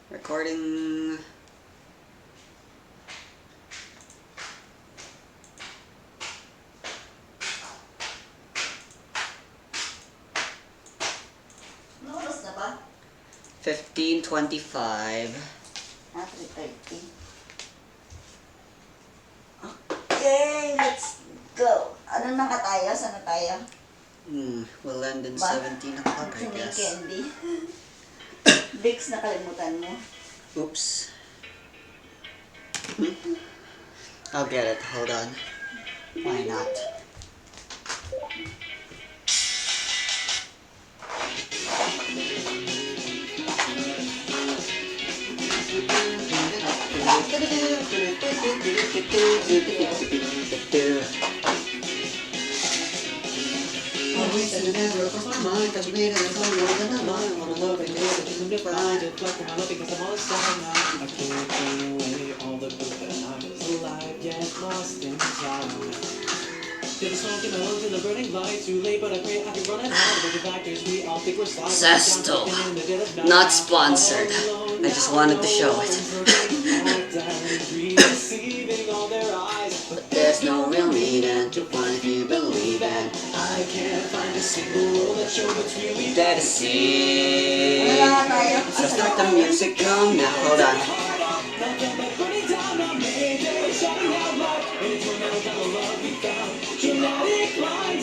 Recording. Ano oras na ba? 15:25. 3:30. Okay, let's go. Ano na ka tayo? Saan na tayo? We'll end in Ba? 17 o'clock, I Singing guess. candy. Vicks, nakalimutan mo. Oops. I'll get it. Hold on. Why not? Always and never across my mind, cause you made it so more than a mind. Wanna love it, yeah, but you can define it. Like when I love because I'm all sad now. I can't throw away all the good that I was alive, yet lost in time. Feel the smoke in my lungs and the burning light. Too late, but I pray I can run it out. But the factors we all think we're sliding. Sesto. Not sponsored. I just wanted to show it. But there's no real meaning to find if you believe in. I can't find a single rule that shows what's really That is it. So start the music, come now. Hold on.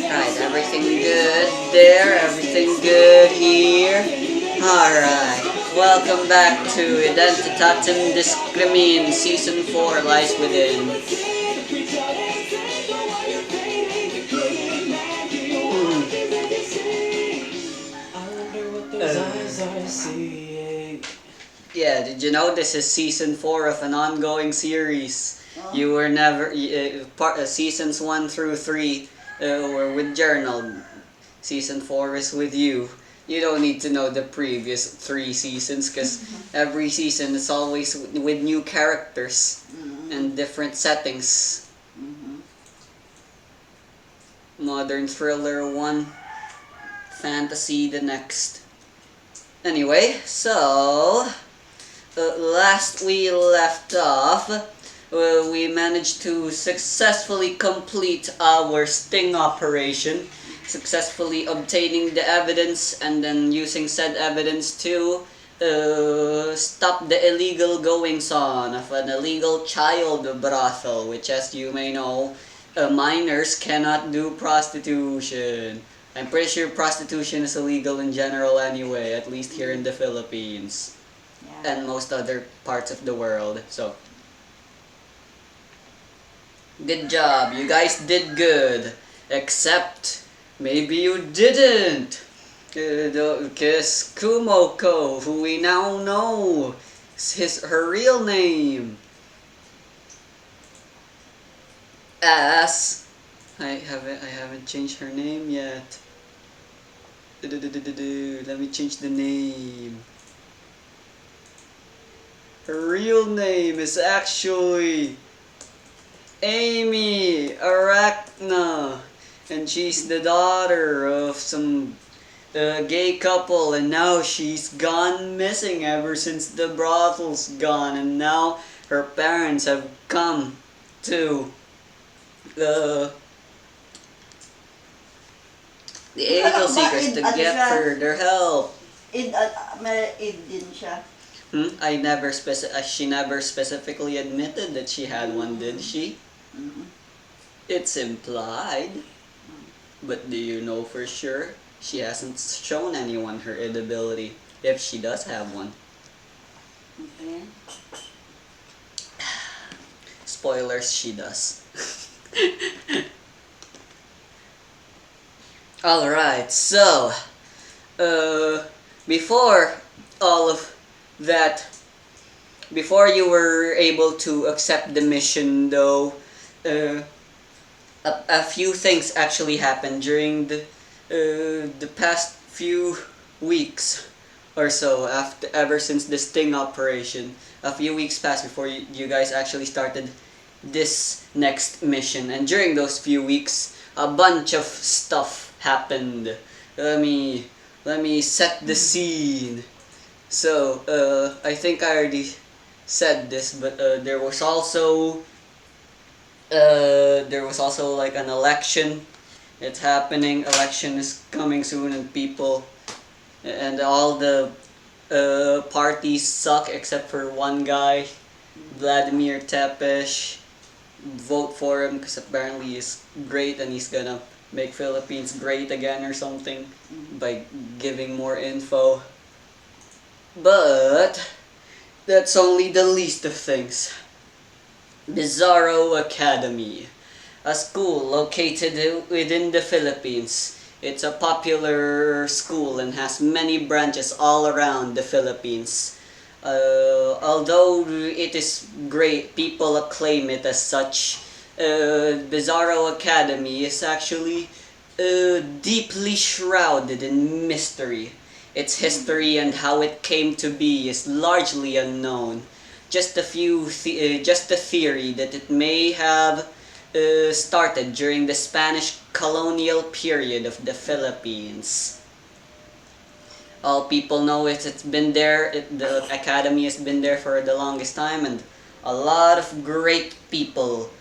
Right, everything good there, everything good here. Alright, welcome back to Identitatem Discrimin, Season 4 Lies Within. Yeah, did you know this is Season 4 of an ongoing series? You were never, Seasons 1 through 3 were with Journal. Season 4 is with you. You don't need to know the previous 3 seasons because every season is always with new characters and different settings. Modern thriller one, fantasy the next. Anyway, so last we left off, we managed to successfully complete our sting operation, successfully obtaining the evidence and then using said evidence to stop the illegal goings-on of an illegal child brothel, which, as you may know, minors cannot do prostitution. I'm pretty sure prostitution is illegal in general anyway, at least here in the Philippines and most other parts of the world. So, good job. You guys did good. Except, maybe you didn't. Because Kumoko, who we now know, is her real name as... I haven't changed her name yet. Let me change the name. Her real name is actually Amy Arachna, and she's the daughter of some gay couple, and now she's gone missing ever since the brothel's gone, and now her parents have come to the Angel Seekers to get further help. May id din siya. She never specifically admitted that she had one, did she? It's implied. But do you know for sure? She hasn't shown anyone her id ability, if she does have one. Okay. Spoilers, she does. Alright, so, before all of that, before you were able to accept the mission though, a few things actually happened during the past few weeks or so, ever since the sting operation. A few weeks passed before you guys actually started this next mission, and during those few weeks, a bunch of stuff happened. Let me set the scene. So, I think I already said this, but there was also like an election. It's happening. Election is coming soon, and all the parties suck except for one guy, Vladimir Tepesh. Vote for him because apparently he's great and he's gonna make Philippines great again or something by giving more info. But that's only the least of things. Bizarro Academy, a school located within the Philippines. It's a popular school and has many branches all around the Philippines. Although it is great, people acclaim it as such. Bizarro Academy is actually deeply shrouded in mystery. Its history and how it came to be is largely unknown. Just a theory that it may have started during the Spanish colonial period of the Philippines. All people know is it's been there. The academy has been there for the longest time, and a lot of great people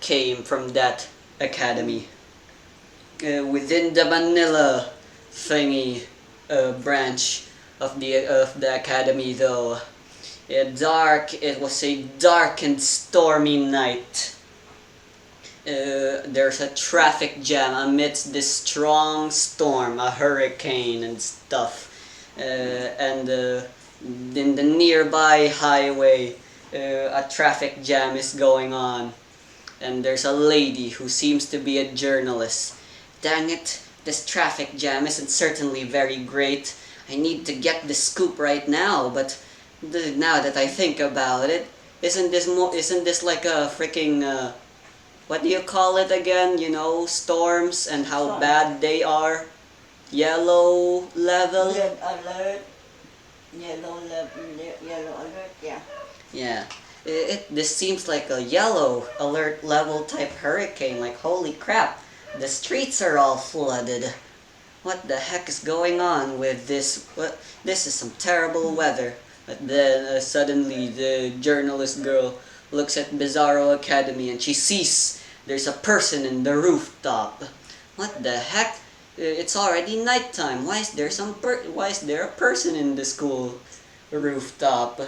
came from that academy. Within the Manila thingy branch of the academy, though, it was a dark and stormy night. There's a traffic jam amidst this strong storm, a hurricane and stuff. And in the nearby highway, a traffic jam is going on. And there's a lady who seems to be a journalist. Dang it, this traffic jam isn't certainly very great. I need to get the scoop right now, but now that I think about it, isn't this like a freaking what do you call it again? You know, storms and how Storm. bad they are. Yellow level. Red alert. Yellow alert, yeah. Yeah. This seems like a yellow alert level type hurricane. Like, holy crap, the streets are all flooded. What the heck is going on with this? This is some terrible weather. But then suddenly the journalist girl looks at Bizarro Academy and she sees there's a person in the rooftop. What the heck? It's already nighttime. Why is there a person in the school rooftop?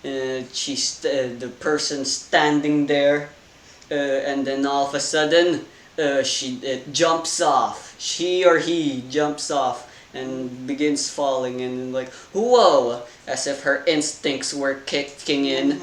The person standing there, and then all of a sudden, it jumps off. She or he jumps off and begins falling, and like, whoa! As if her instincts were kicking in,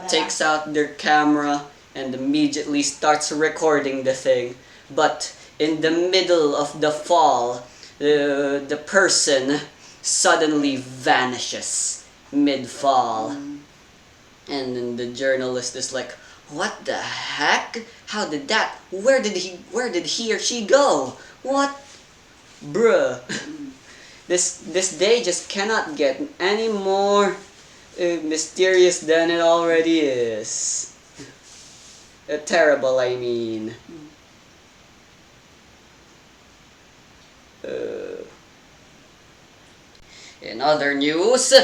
takes out their camera and immediately starts recording the thing. But in the middle of the fall, the person suddenly vanishes mid-fall. And then the journalist is like, what the heck? Where did he or she go? What? Bruh. This day just cannot get any more mysterious than it already is. Terrible, I mean. In other news,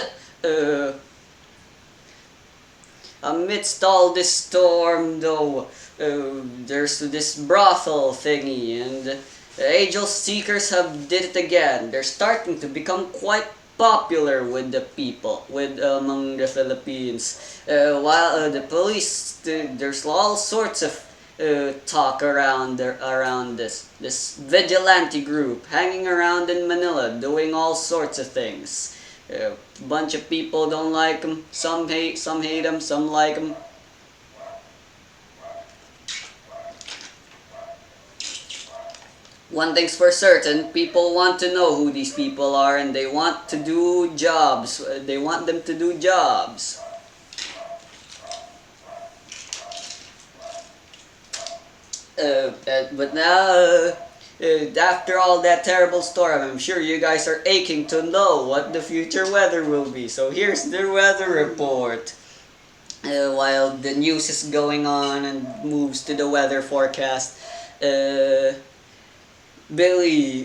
amidst all this storm, though, there's this brothel thingy, and the angel seekers have did it again. They're starting to become quite popular with the people, among the Philippines. While the police, there's all sorts of talk around this vigilante group hanging around in Manila, doing all sorts of things. A bunch of people don't like them. Some hate them. Some like them. One thing's for certain, people want to know who these people are, and they want to do jobs. They want them to do jobs. But now, after all that terrible storm, I'm sure you guys are aching to know what the future weather will be. So here's the weather report. While the news is going on and moves to the weather forecast, Billy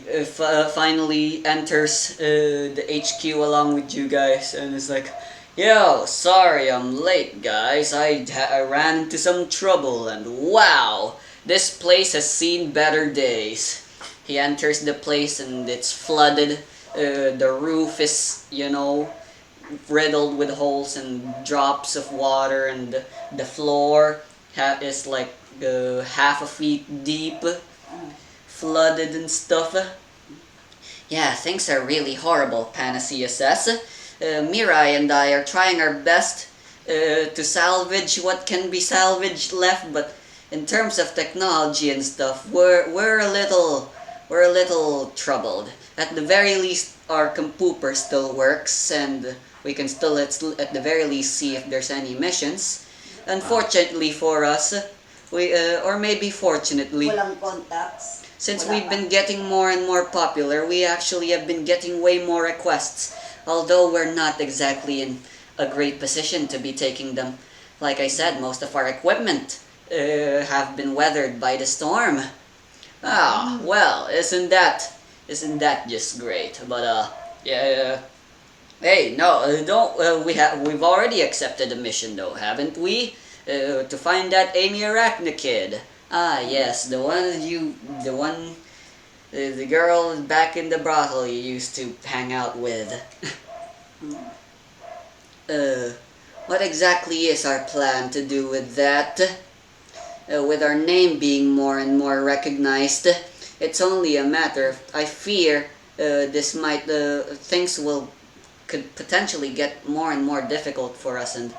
finally enters the HQ along with you guys and is like, "Yo, sorry I'm late, guys. I ran into some trouble and wow, this place has seen better days." He enters the place and it's flooded. The roof is, riddled with holes and drops of water, and the floor is like half a feet deep, flooded and stuff. Yeah, things are really horrible, Panacea says. Mirai and I are trying our best to salvage what can be salvaged left, but in terms of technology and stuff, we're a little troubled. At the very least, our compooper still works, and we can still at the very least see if there's any missions. Unfortunately for us, or maybe fortunately, Walang contacts. since Wala we've pa. been getting more and more popular, we actually have been getting way more requests, although we're not exactly in a great position to be taking them. Like I said, most of our equipment have been weathered by the storm. Ah, well, isn't that just great? But yeah. Hey, no, don't. We've already accepted the mission, though, haven't we? To find that Amy Arachne kid. Ah, yes, the girl back in the brothel you used to hang out with. uh, what exactly is our plan to do with that? With our name being more and more recognized, it's only a matter of, I fear, things could potentially get more and more difficult for us, and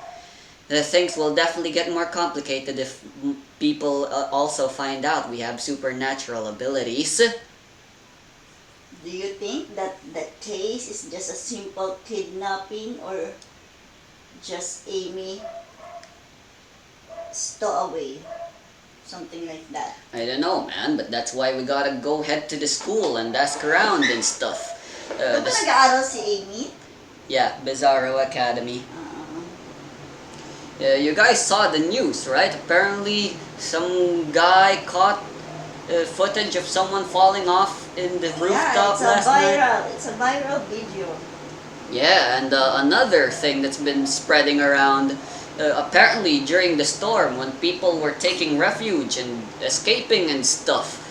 things will definitely get more complicated if people also find out we have supernatural abilities. Do you think that the case is just a simple kidnapping, or just Amy stowaway? Something like that. I don't know, man, but that's why we gotta go head to the school and ask around and stuff. Doon ba nag-aaral si Amy? Yeah, Bizarro Academy. You guys saw the news, right? Apparently, some guy caught footage of someone falling off in the rooftop last night. It's a viral video. Yeah, and another thing that's been spreading around, apparently during the storm, when people were taking refuge and escaping and stuff,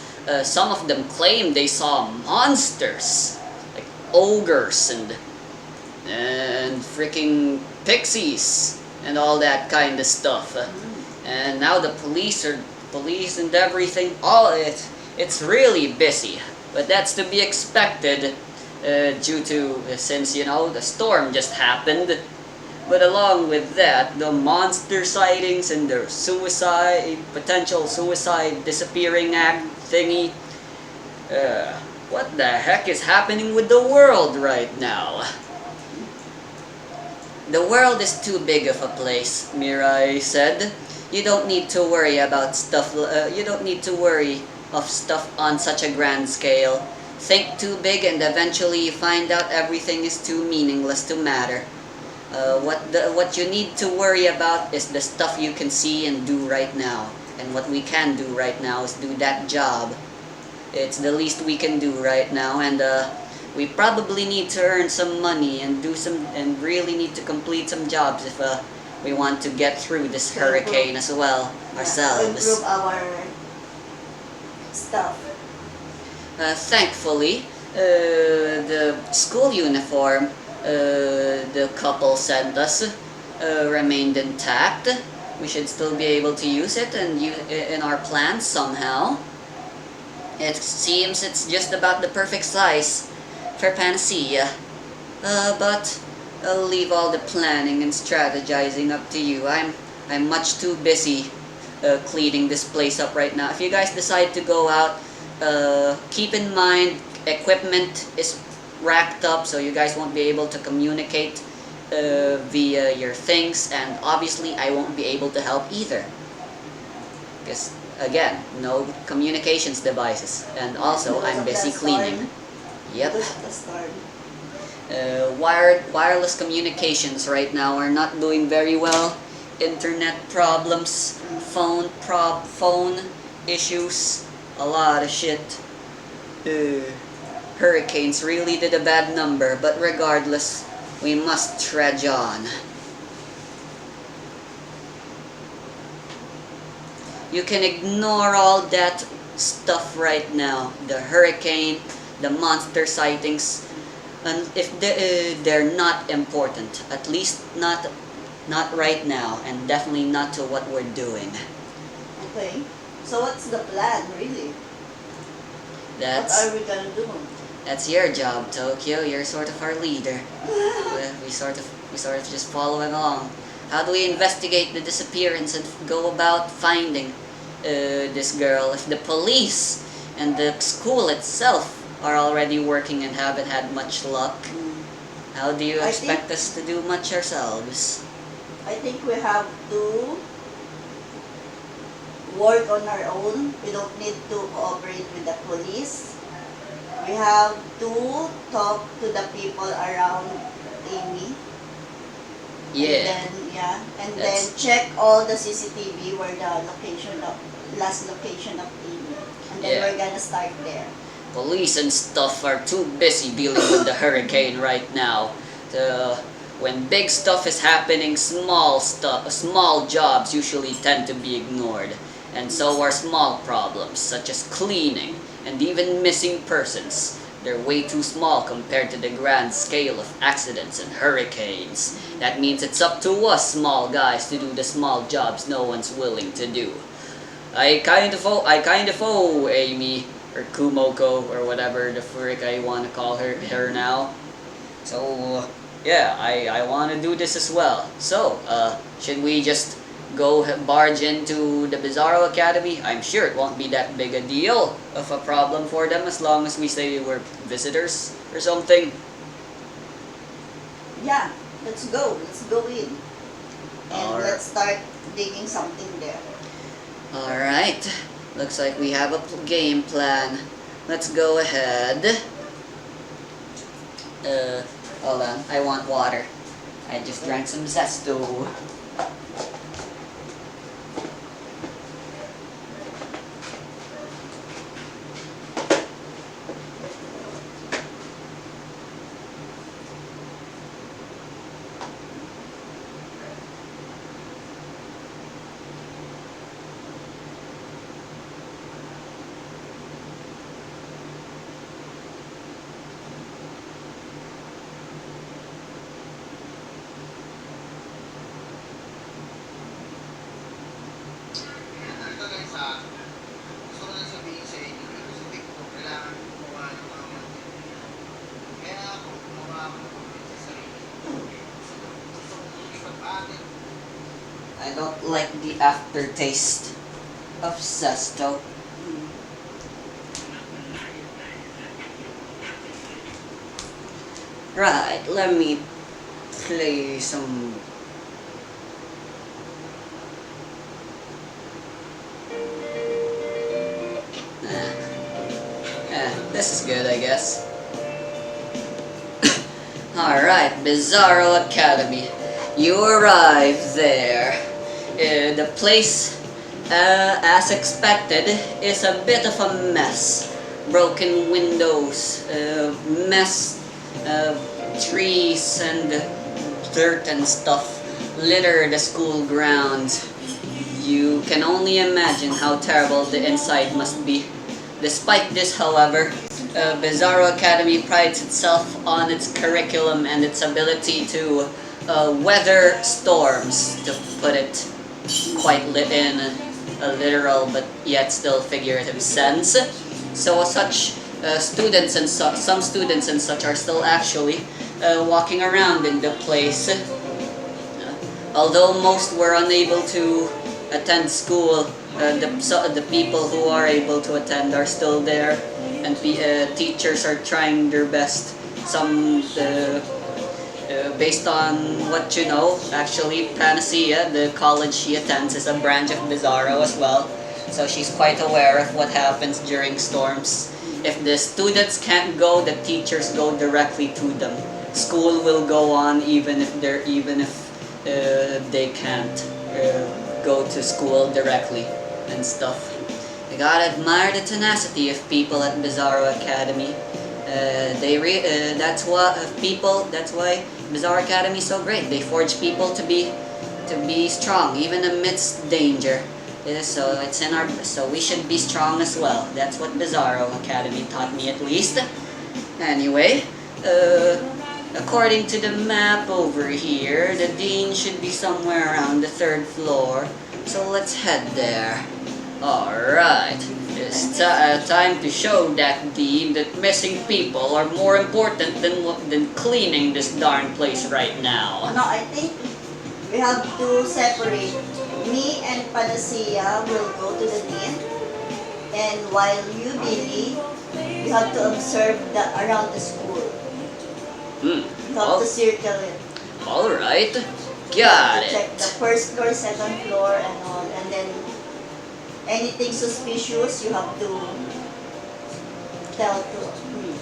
some of them claimed they saw monsters, like ogres and freaking pixies and all that kind of stuff. And now the police and everything, it's really busy, but that's to be expected. Due to, since the storm just happened. But along with that, the monster sightings and the potential suicide disappearing act thingy, what the heck is happening with the world right now? The world is too big of a place, Mirai said. You don't need to worry about stuff, you don't need to worry of stuff on such a grand scale. Think too big and eventually you find out everything is too meaningless to matter. What you need to worry about is the stuff you can see and do right now. And what we can do right now is do that job. It's the least we can do right now, and we probably need to earn some money and really need to complete some jobs if we want to get through this hurricane as well ourselves. Improve our stuff. Thankfully, the school uniform the couple sent us remained intact. We should still be able to use it and in our plans somehow. It seems it's just about the perfect size for Panacea. But I'll leave all the planning and strategizing up to you. I'm much too busy cleaning this place up right now. If you guys decide to go out, keep in mind equipment is racked up, so you guys won't be able to communicate via your things, and obviously I won't be able to help either because again, no communications devices, and also I'm busy cleaning. Yep. Wireless communications right now are not doing very well. Internet problems, phone issues, a lot of shit. hurricanes really did a bad number, but regardless, we must trudge on. You can ignore all that stuff right now. The hurricane, the monster sightings, and if they're not important, at least not right now, and definitely not to what we're doing. Okay. So what's the plan, really? What are we gonna do? That's your job, Tokyo. You're sort of our leader. we sort of just follow along. How do we investigate the disappearance and go about finding this girl if the police and the school itself are already working and haven't had much luck? How do you expect us to do much ourselves? I think we have to work on our own. We don't need to cooperate with the police. We have to talk to the people around Amy. Yeah. And then check all the CCTV where the last location of Amy. And then we're gonna start there. Police and stuff are too busy dealing with the hurricane right now. When big stuff is happening, small jobs usually tend to be ignored. And so are small problems, such as cleaning and even missing persons. They're way too small compared to the grand scale of accidents and hurricanes. That means it's up to us small guys to do the small jobs no one's willing to do. I kind of owe Amy, or Kumoko, or whatever the frick I want to call her now. So, yeah, I want to do this as well. So, should we just go barge into the Bizarro Academy? I'm sure it won't be that big a deal of a problem for them as long as we say we're visitors or something. Yeah, let's go. Let's go in. And let's start digging something there. Alright, looks like we have a game plan. Let's go ahead. Hold on, I want water. I just drank some Zesto. I don't like the aftertaste of Zesto. Right, let me play some... this is good, I guess. Alright, Bizarro Academy. You arrive there. The place, as expected, is a bit of a mess. Broken windows, trees and dirt and stuff litter the school grounds. You can only imagine how terrible the inside must be. Despite this, however, Bizarro Academy prides itself on its curriculum and its ability to weather storms, to put it quite in a literal but yet still figurative sense. So such students and some students and such are still actually walking around in the place. Although most were unable to attend school, the people who are able to attend are still there, and teachers are trying their best. Some based on what you know, actually, Panacea, the college she attends, is a branch of Bizarro as well. So she's quite aware of what happens during storms. If the students can't go, the teachers go directly to them. School will go on even if they can't go to school directly and stuff. gotta admire the tenacity of people at Bizarro Academy. That's what That's why Bizarro Academy is so great. They forge people to be strong even amidst danger. So we should be strong as well. That's what Bizarro Academy taught me, at least. Anyway, according to the map over here, the dean should be somewhere around the 3rd floor. So let's head there. Alright, it's time to show that dean that missing people are more important than cleaning this darn place right now. No, I think we have to separate. Me and Panacea will go to the dean, and while you, Billy, you have to observe around the school. You have to circle it. Alright, You have got to check it. the 1st floor, 2nd floor, and all, and then anything suspicious, you have to tell to me.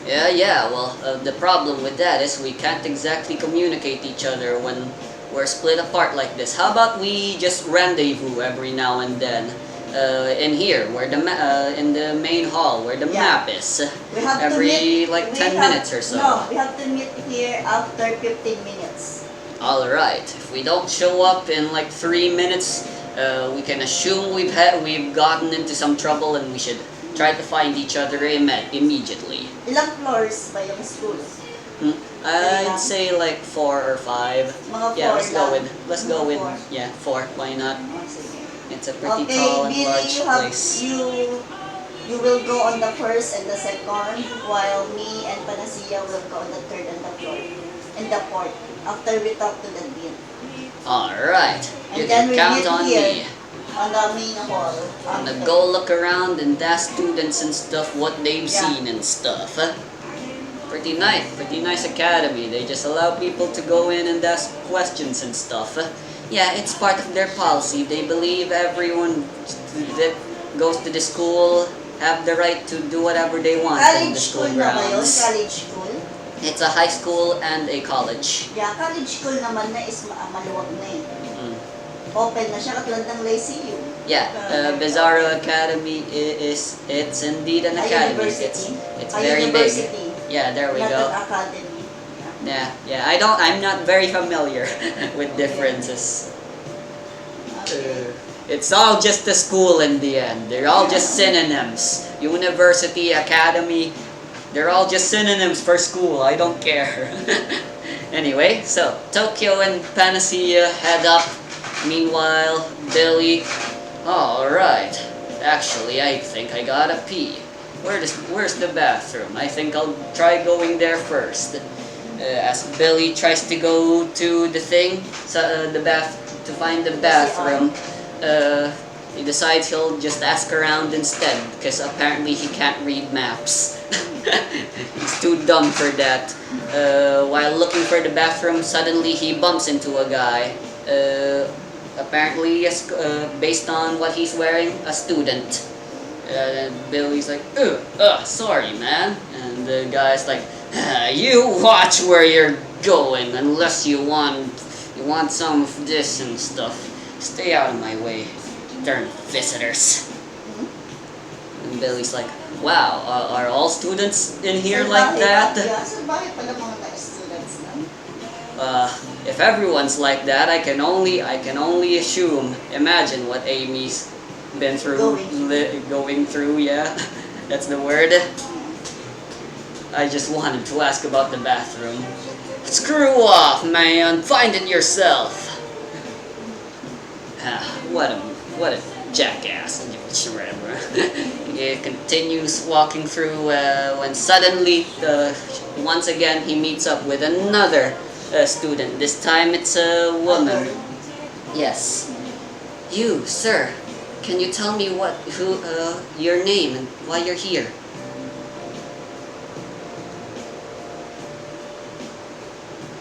Yeah, well, the problem with that is we can't exactly communicate each other when we're split apart like this. How about we just rendezvous every now and then in here, where in the main hall, where the map is. We have Every to meet, like 10 minutes or so. No, we have to meet here after 15 minutes. Alright, if we don't show up in like 3 minutes, we can assume we've gotten into some trouble and we should try to find each other immediately. Ilang floors ba yung school? I'd say like 4 or 5. Mga Yeah, 4 let's lang. go with Mga 4. yeah, 4. Why not? Oh, sige. It's a pretty Okay, tall and Billy, large place. you will go on the 1st and the 2nd, while me and Panacea will go on the 3rd and the 4th. After we talk to the dean. Alright, you And then can we count meet on here. me. On the main hall. I'm gonna after. go look around and ask students and stuff what they've Yeah. seen and stuff. Pretty nice academy. They just allow people to go in and ask questions and stuff. Yeah, it's part of their policy. They believe everyone that goes to the school have the right to do whatever they want in the College school school na ba yun? grounds. College school? It's a high school and a college. Yeah, college school naman na is maluwag na eh. Mm. Open na siya, katulad ng Lyceum. Yeah, Bizarro Academy it's indeed an A academy. university. It's A very university. big. Yeah, there we Not go. an academy. Yeah, I'm not very familiar with differences. Okay. It's all just a school in the end. They're all just synonyms. University, academy, they're all just synonyms for school. I don't care. Anyway, so Tokyo and Panacea head up. Meanwhile, Billy. Alright. Actually, I think I gotta pee. Where's the bathroom? I think I'll try going there first. As Billy tries to go to the thing, to find the bathroom, he decides he'll just ask around instead because apparently he can't read maps. He's too dumb for that. While looking for the bathroom, suddenly he bumps into a guy. Apparently, based on what he's wearing, a student. Billy's like, sorry, man. And the guy's like, you watch where you're going, unless you want some of this and stuff. Stay out of my way, darn visitors. And Billy's like, wow, are all students in here like that? Yeah, so bakit pala mga students na? If everyone's like that, I can only assume. Imagine what Amy's been through, going through. Yeah, that's the word. I just wanted to ask about the bathroom. Screw off, man. Find it yourself. What a jackass. He continues walking through when suddenly, once again, he meets up with another student. This time it's a woman. Yes. You, sir, can you tell me your name and why you're here?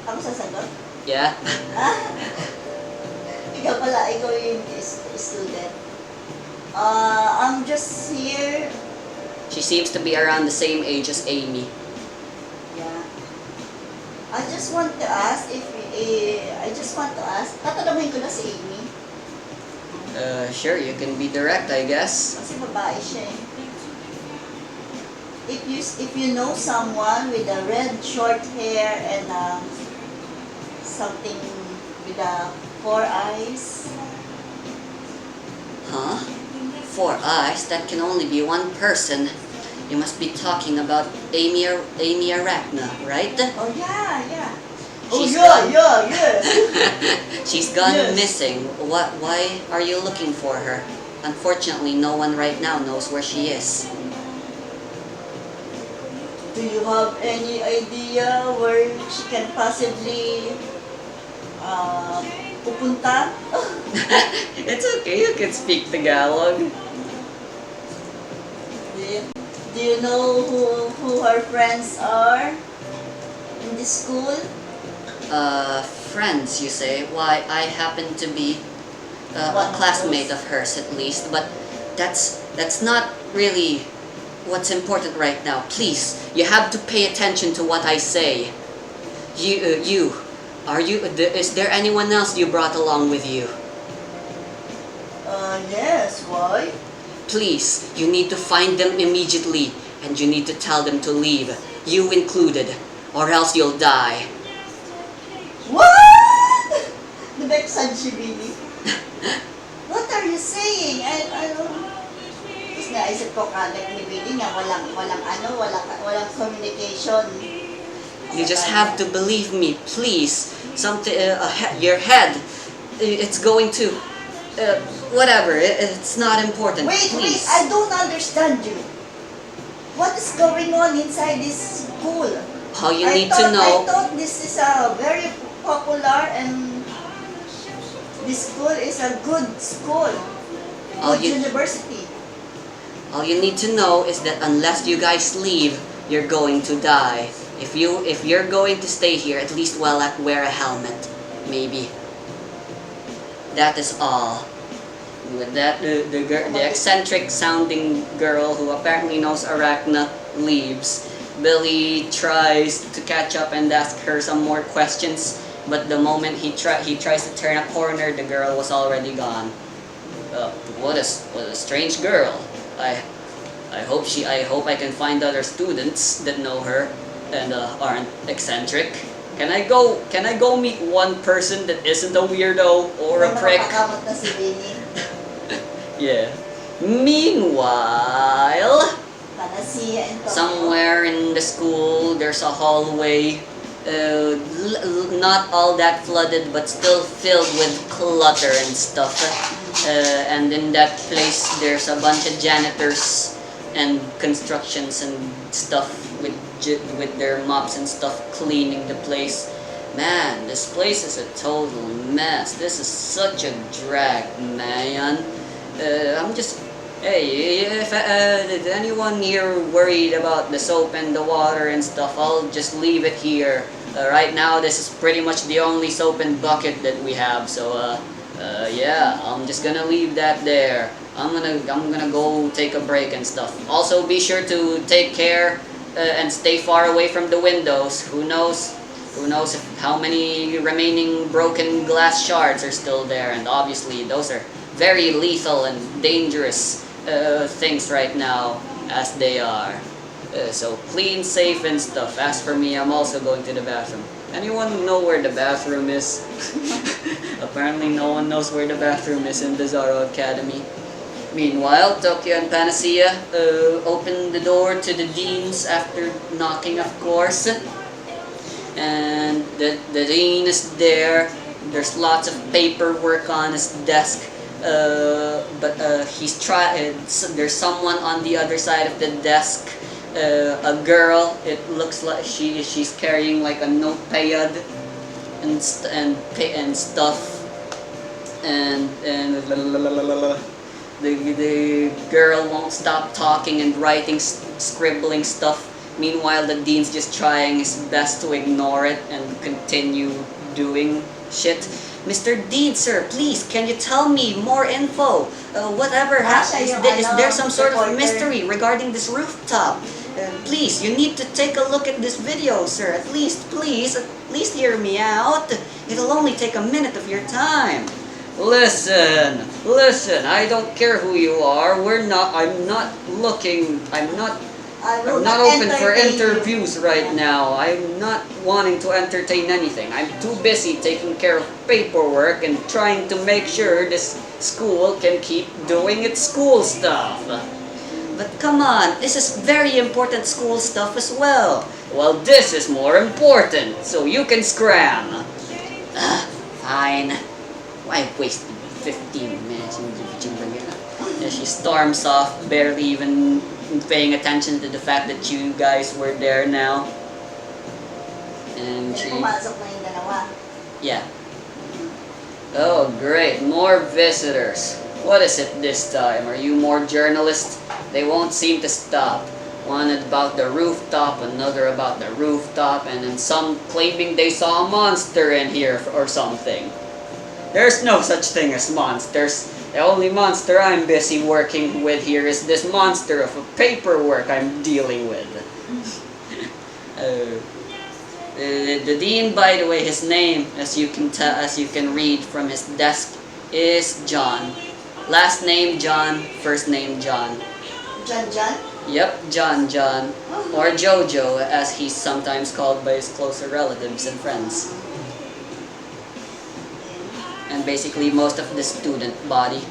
Ako sasagot? Yeah. Ikaw yung student. I'm just here. She seems to be around the same age as Amy. Yeah. I just want to ask, tatanungin ko na si Amy. Sure, you can be direct, I guess. Kasi babae siya eh. If you know someone with a red short hair and something with four eyes. Huh? 4 eyes? That can only be one person. You must be talking about Amy Arachna, right? Oh yeah. Oh She's yeah, gone. yes. She's gone Yes. missing. Why are you looking for her? Unfortunately, no one right now knows where she is. Do you have any idea where she can possibly pupunta? It's okay, you can speak Tagalog. Do you know who her friends are in the school? Friends, you say? Why, I happen to be a One of classmate those. of hers at least, but that's not really what's important right now. Please, you have to pay attention to what I say. Is there anyone else you brought along with you? Yes, why? Please, you need to find them immediately, and you need to tell them to leave, you included, or else you'll die. What? Nabeksan si Billy. What are you saying? I don't... Tapos naisip ko kalag ni Billy nga walang communication. You just have to believe me, please. Your head, it's going to, whatever. It's not important. Wait, please. I don't understand you. What is going on inside this school? All you need I to know. thought this is a very popular and this school is a good school. Good university. All you need to know is that unless you guys leave, you're going to die. If you're going to stay here, at least wear a helmet, maybe. That is all. With that, the eccentric sounding girl who apparently knows Arachna leaves. Billy tries to catch up and ask her some more questions, but the moment he tries to turn a corner, the girl was already gone. What a strange girl. I hope I can find other students that know her and aren't eccentric. Can I go meet one person that isn't a weirdo or a prick? Nakakamot na si Vinny. Yeah. Meanwhile, Panacea and Tokyo. somewhere in the school, there's a hallway, not all that flooded, but still filled with clutter and stuff. And in that place, there's a bunch of janitors and constructions and stuff with their mops and stuff cleaning the place. Man, this place is a total mess. This is such a drag, man. Hey, if anyone here worried about the soap and the water and stuff, I'll just leave it here. Right now, this is pretty much the only soap and bucket that we have. So, yeah, I'm just gonna leave that there. I'm gonna go take a break and stuff. Also, be sure to take care and stay far away from the windows. Who knows how many remaining broken glass shards are still there? And obviously, those are very lethal and dangerous things right now, as they are. So clean, safe, and stuff. As for me, I'm also going to the bathroom. Anyone know where the bathroom is? Apparently, no one knows where the bathroom is in the Zoro Academy. Meanwhile, Tokyo and Panacea open the door to the deans after knocking, of course. And the dean is there. There's lots of paperwork on his desk. But there's someone on the other side of the desk. A girl. It looks like she's carrying like a notepad and stuff. And the girl won't stop talking and writing, scribbling stuff. Meanwhile, the dean's just trying his best to ignore it and continue doing shit. Mr. Dean, sir, please, can you tell me more info? Whatever happened, is there some sort of mystery regarding this rooftop? Please, you need to take a look at this video, sir. At least hear me out. It'll only take a minute of your time. Listen, I don't care who you are. I'm not I will I'm not not open for entertain you. interviews right now. I'm not wanting to entertain anything. I'm too busy taking care of paperwork and trying to make sure this school can keep doing its school stuff. But come on, this is very important school stuff as well. Well, this is more important, so you can scram. Fine. Why waste 15 minutes in the and she storms off, barely even paying attention to the fact that you guys were there now. And she... Pumasok na yung dalawa. Yeah. Oh, great. More visitors. What is it this time? Are you more journalists? They won't seem to stop. One about the rooftop, another about the rooftop, and then some claiming they saw a monster in here or something. There's no such thing as monsters. The only monster I'm busy working with here is this monster of paperwork I'm dealing with. The dean, by the way, his name, as you can read from his desk, is John. Last name John, first name John. John? Yep, John. Or Jojo, as he's sometimes called by his closer relatives and friends. And basically most of the student body.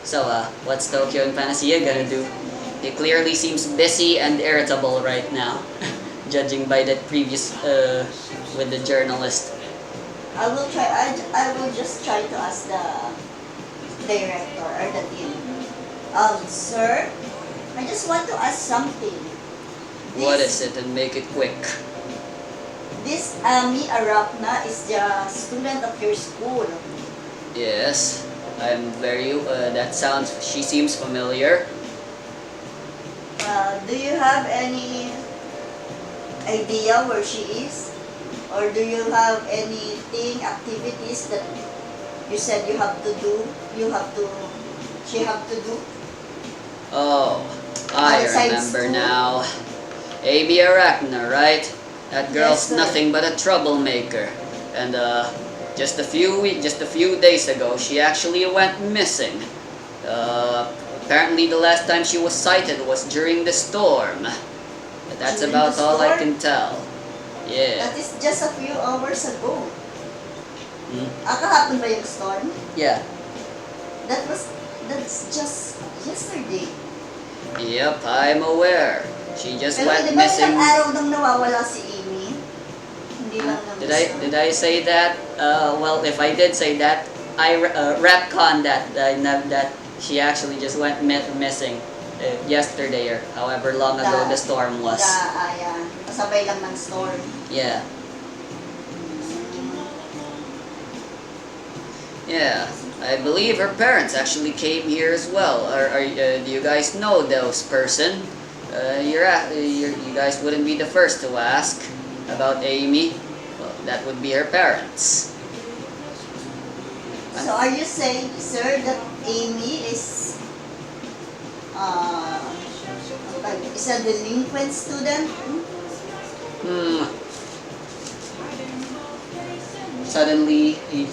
So, what's Tokyo and Panacea gonna do? He clearly seems busy and irritable right now, judging by that previous, with the journalist. I will just try to ask the director or the dean. Sir, I just want to ask something. What is it, and make it quick? This Ami Arapna is the student of your school. Yes, she seems familiar. Do you have any idea where she is? Or do you have anything, activities that you said she have to do? Oh, I Outside remember school? now. Amy Arachna, right? That girl's Yes, sir. nothing but a troublemaker. And just a few days ago, she actually went missing. Apparently the last time she was sighted was during the storm. But that's During about the all I storm? can tell. Yeah. That is just a few hours ago. Hmm? Kahapon ba yung storm? Yeah. That's just yesterday. Yep, I'm aware. She just Pero went di ba missing. ilang araw nang nawawala si Amy? Hindi lang naman Did I say that? Well, if I did say that, I retcon that she actually just went missing yesterday or however long ago the storm was. Ayan. Kasabay lang ng storm. Yeah. Yeah. I believe her parents actually came here as well. Do you guys know those person? You guys wouldn't be the first to ask about Amy. Well, that would be her parents. So are you saying, sir, that Amy is a delinquent student? Suddenly, he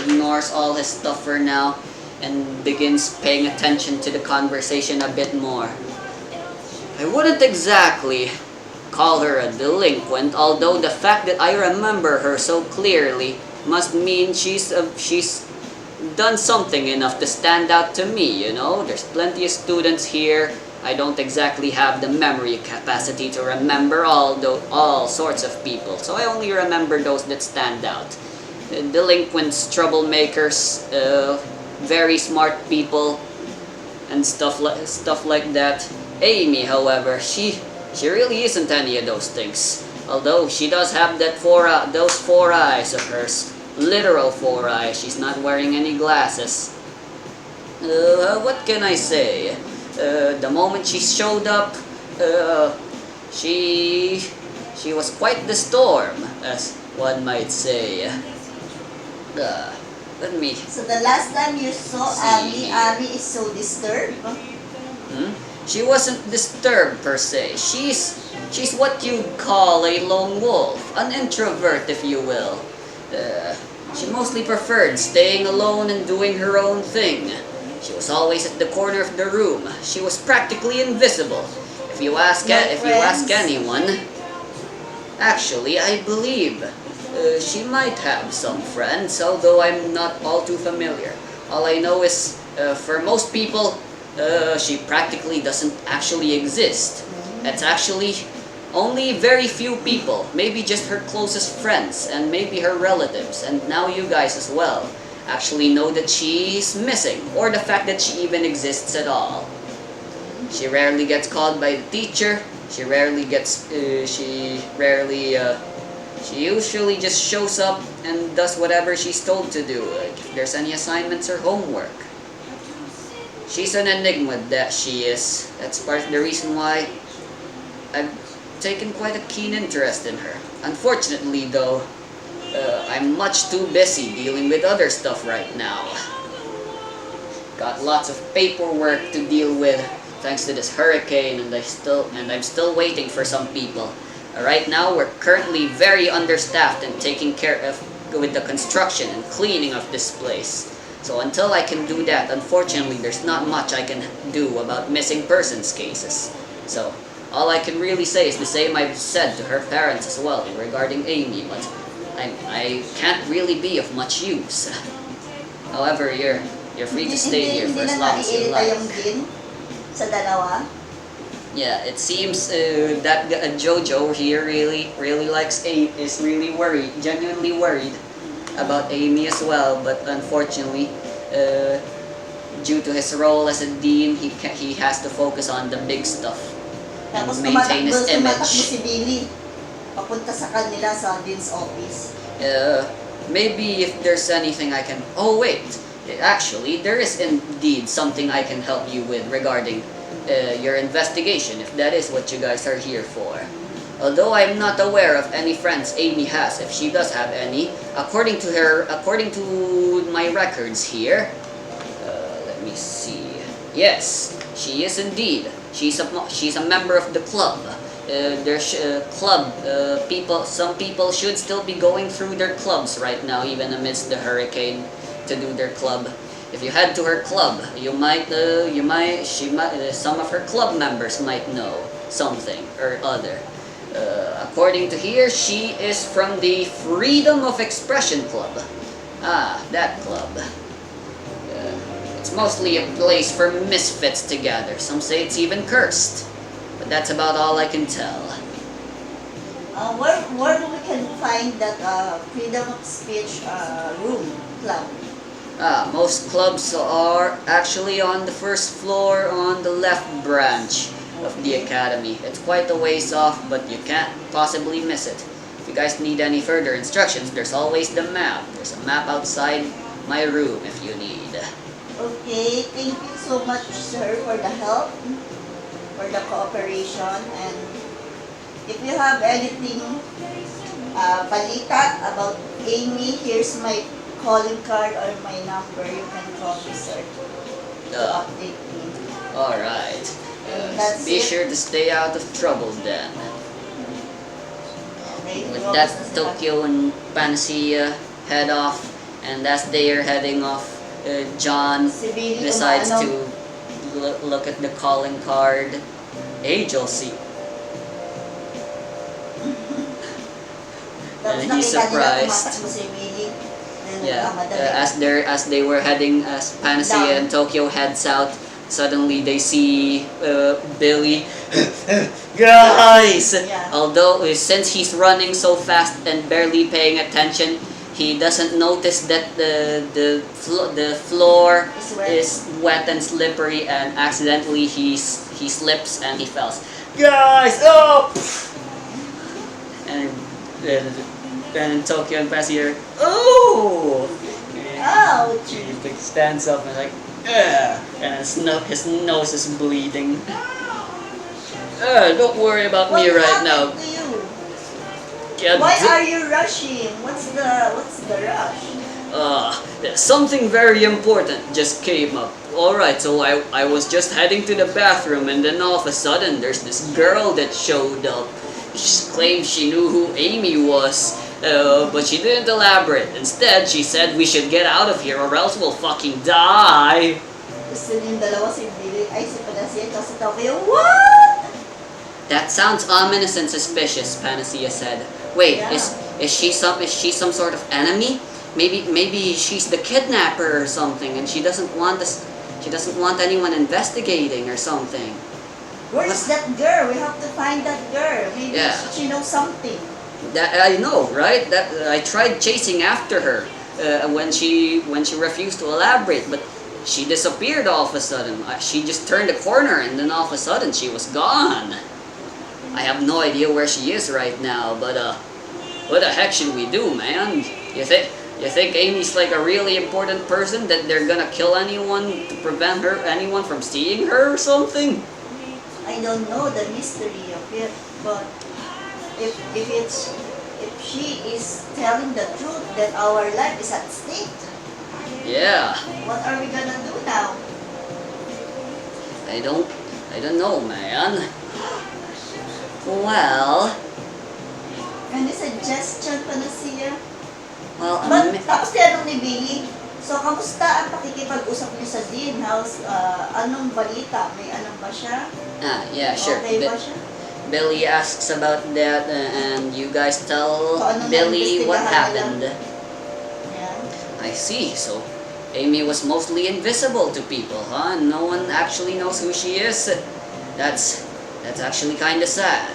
ignores all his stuff for now and begins paying attention to the conversation a bit more. I wouldn't exactly call her a delinquent, although the fact that I remember her so clearly must mean she's done something enough to stand out to me, you know? There's plenty of students here. I don't exactly have the memory capacity to remember all sorts of people, so I only remember those that stand out. Delinquents, troublemakers, very smart people, and stuff like that. Amy, however, she really isn't any of those things. Although she does have those four eyes of hers, literal four eyes. She's not wearing any glasses. What can I say? The moment she showed up, she was quite the storm, as one might say. Let me. So the last time you saw See. Abby is so disturbed? She wasn't disturbed per se. She's what you'd call a lone wolf, an introvert, if you will. She mostly preferred staying alone and doing her own thing. She was always at the corner of the room. She was practically invisible. If you ask anyone, actually, I believe she might have some friends, although I'm not all too familiar. All I know is, for most people, she practically doesn't actually exist. It's actually only very few people, maybe just her closest friends, and maybe her relatives, and now you guys as well, actually know that she's missing, or the fact that she even exists at all. She rarely gets called by the teacher. She usually just shows up and does whatever she's told to do, like if there's any assignments or homework. She's an enigma, that she is. That's part of the reason why I've taken quite a keen interest in her. Unfortunately though, I'm much too busy dealing with other stuff right now. Got lots of paperwork to deal with thanks to this hurricane, and I'm still waiting for some people. Right now we're currently very understaffed and taking care of with the construction and cleaning of this place. So until I can do that, unfortunately there's not much I can do about missing persons cases. So all I can really say is the same I've said to her parents as well regarding Amy, but I can't really be of much use. However, you're free to stay here for as long as you like. Sa dalawa? Yeah, it seems that Jojo here really is really worried, genuinely worried about Amy as well. But unfortunately, due to his role as a dean, he has to focus on the big stuff and Tapos maintain his tumatakbo image. si Billy papunta sa kanila sa dean's office. Maybe if there's anything I can... Oh wait, actually there is indeed something I can help you with regarding your investigation, if that is what you guys are here for. Although I'm not aware of any friends Amy has, if she does have any, according to my records here, let me see. Yes, she is indeed. She's a member of the club. Some people should still be going through their clubs right now, even amidst the hurricane, to do their club. If you head to her club, some of her club members might know something or other. According to here, she is from the Freedom of Expression Club. Ah, that club. It's mostly a place for misfits to gather. Some say it's even cursed. But that's about all I can tell. Where do we can find that freedom of speech room, club? Most clubs are actually on the first floor on the left branch of the academy. It's quite a ways off, but you can't possibly miss it. If you guys need any further instructions, there's always the map. There's a map outside my room if you need. Okay, thank you so much, sir, for the help, for the cooperation, and if you have anything balita about Amy, here's my calling card or my number. You can call me, sir, to update me. Alright. Be That's sure to stay out of trouble then. Okay, With that, Tokyo and Panacea head off, and as they are heading off, John si Billy decides umaano. to look at the calling card. Angel see. Tapos And he's nakita nila surprised. tumatakbo si Billy. Yeah, as they were heading, as Panacea and Tokyo heads out, suddenly they see Billy. Guys! Yeah. Although since he's running so fast and barely paying attention, he doesn't notice that the floor is wet and slippery, and accidentally he slips and he falls. Guys, oh! And Tokyo and Panacea, oh! Ouch! He stands up and like, ugh, and his nose is bleeding. Don't worry about me right now. What happened to you? Yeah, Why are you rushing? What's the rush? Something very important just came up. Alright, so I was just heading to the bathroom, and then all of a sudden there's this girl that showed up. She claimed she knew who Amy was, But she didn't elaborate. Instead, she said we should get out of here or else we'll fucking die. Gusto niyong dalawa si Billy, ay si Panacea, kasi tao kayo, what? That sounds ominous and suspicious, Panacea said. Wait, Yeah. is she some sort of enemy? Maybe she's the kidnapper or something, and she doesn't want anyone investigating or something. Where is that girl? We have to find that girl. Maybe Yeah. she knows something. That I know, right? That I tried chasing after her when she refused to elaborate, but she disappeared all of a sudden. She just turned a corner, and then all of a sudden she was gone. I have no idea where she is right now, but what the heck should we do, man? You think Amy's like a really important person that they're gonna kill anyone to prevent anyone from seeing her or something? I don't know the mystery of it, but if she is telling the truth that our life is at stake, Yeah, what are we gonna do now? I don't know, man. Well, Any suggestion, Panacea? well, But tapos tinanong ni Billy, so kamusta ang pakikipag-usap niyo sa Dean? Anong balita? May anong ba siya? yeah, sure. Okay ba siya? Billy asks about that, and you guys tell So, ano Billy what naimbestigahan happened. Yeah. I see. So, Amy was mostly invisible to people, huh? No one actually knows who she is. That's actually kind of sad.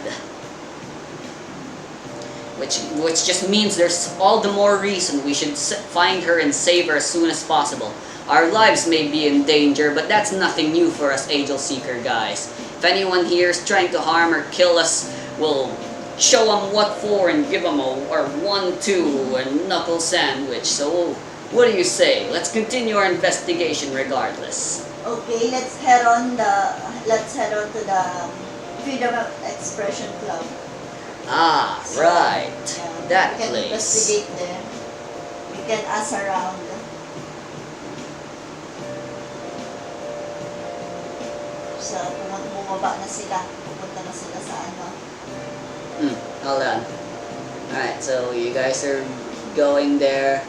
Which just means there's all the more reason we should find her and save her as soon as possible. Our lives may be in danger, but that's nothing new for us Angel Seeker guys. If anyone here is trying to harm or kill us, we'll show them what for and give them a 1-2 and knuckle sandwich. So, what do you say? Let's continue our investigation regardless. Okay, let's head on to the Freedom of Expression Club. Ah, right. Yeah, That we can place. investigate there. We can ask around. So, bumaba na sila. Pupunta na sila sa ano. Hold on. Alright, so you guys are going there.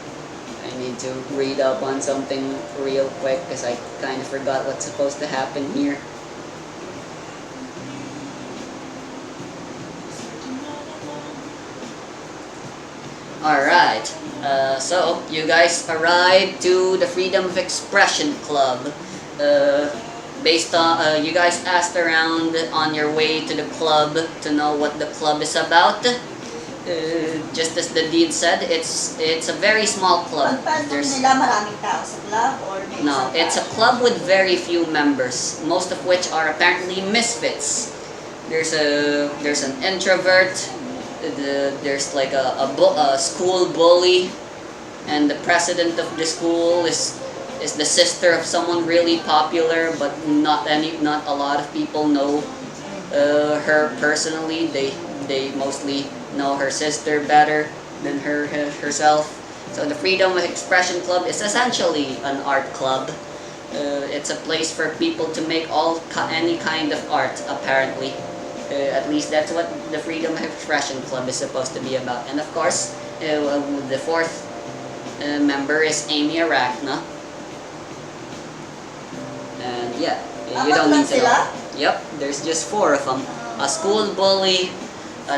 I need to read up on something real quick because I kind of forgot what's supposed to happen here. Alright, so you guys arrived to the Freedom of Expression Club. Based on, you guys asked around on your way to the club to know what the club is about. Just as the dean said, it's a very small club. Pagpasok nila maraming tao sa club or may No, isang it's a tao? club with very few members, most of which are apparently misfits. There's an introvert. There's like a school bully, and the president of the school is the sister of someone really popular, but not a lot of people know her personally. They mostly know her sister better than herself. So the Freedom of Expression Club is essentially an art club. It's a place for people to make any kind of art, apparently. At least that's what the Freedom of Expression Club is supposed to be about. And of course, the fourth member is Amy Arachna. And yeah, you don't need to know. Yep, there's just 4 of them. A school bully, a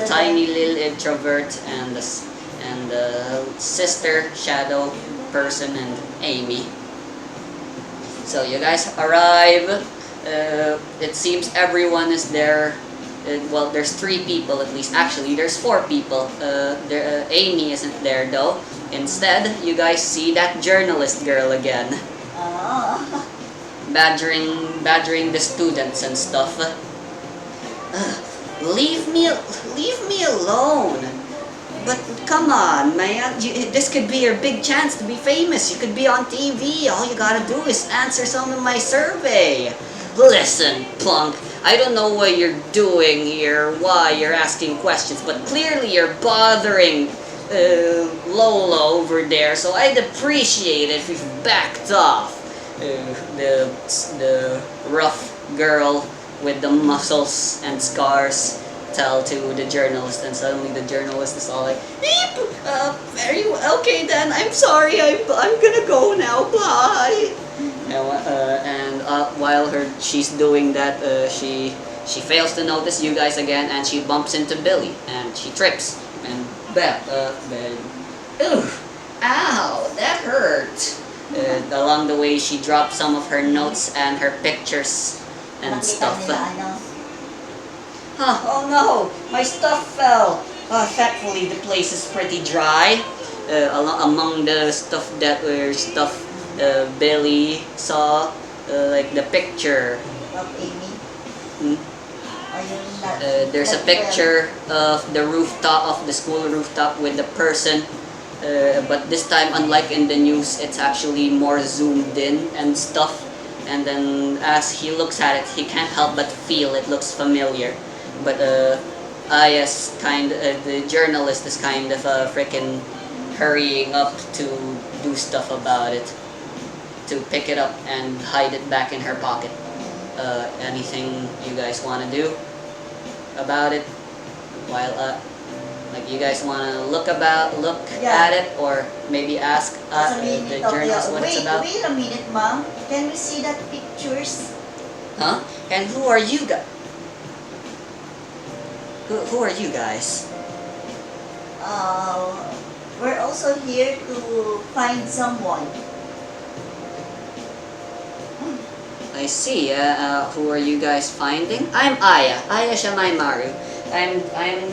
tiny little introvert, and the sister shadow person, and Amy. So you guys arrive. It seems everyone is there. Well, there's 3 people at least. Actually, there's 4 people. Amy isn't there though. Instead, you guys see that journalist girl again, Ah. badgering the students and stuff. Leave me alone. But come on, man. This could be your big chance to be famous. You could be on TV. All you gotta do is answer some of my survey. Listen, punk, I don't know what you're doing here, why you're asking questions, but clearly you're bothering Lola over there, so I'd appreciate it if you backed off. The rough girl with the muscles and scars tell to the journalist, and suddenly the journalist is all like, "Beep! Very well. Okay then. I'm sorry. I'm gonna go now. Bye." And while she's doing that, she fails to notice you guys again, and she bumps into Billy, and she trips. And Belle, ooh, ow, that hurt. Along the way, she drops some of her notes and her pictures and Nakita stuff. nila, ano? Huh, oh no, my stuff fell. Thankfully, the place is pretty dry. Among the stuff that were stuff Billy saw, like the picture. Of Amy. Hmm? Ayun, that, There's a that picture of the rooftop, of the school rooftop, with the person. But this time, unlike in the news, it's actually more zoomed in and stuff. And then as he looks at it, he can't help but feel it looks familiar. But the journalist is kind of freaking hurrying up to do stuff about it, to pick it up and hide it back in her pocket. Anything you guys want to do about it? While like you guys want to look Yeah. at it, or maybe ask Sasabihin the ni Tokyo, journalist what it's about? wait a minute, ma'am. Can we see that pictures? Huh? And who are you guys? Who are you guys? We're also here to find someone. I see. Who are you guys finding? I'm Aya Shamai Maru. I'm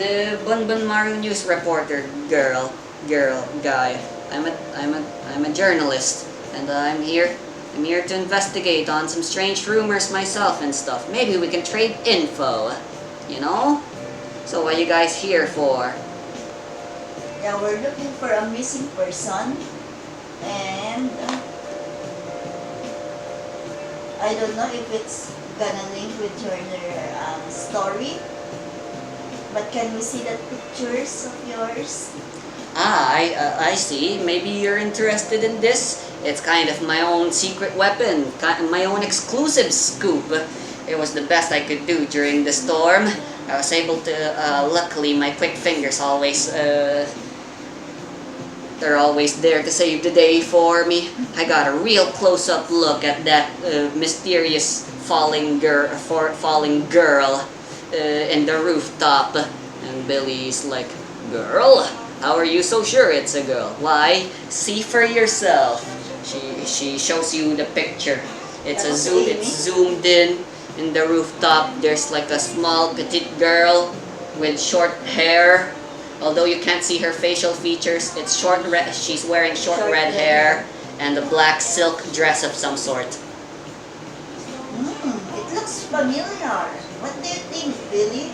the Bunbun Maru news reporter guy. I'm a journalist, and I'm here to investigate on some strange rumors myself and stuff. Maybe we can trade info, you know? So what are you guys here for? Yeah, we're looking for a missing person, and I don't know if it's gonna link with your story, but can we see the pictures of yours? I see. Maybe you're interested in this. It's kind of my own secret weapon, my own exclusive scoop. It was the best I could do during the storm. I was able to, luckily my quick fingers they're always there to save the day for me. I got a real close-up look at that mysterious falling girl in the rooftop. And Billy's like, "Girl? How are you so sure it's a girl?" "Why, see for yourself." She shows you the picture. It's zoomed in the rooftop. There's like a small petite girl with short hair. Although you can't see her facial features, it's she's wearing short red hair and a black silk dress of some sort. It looks familiar. What do you think, Billy?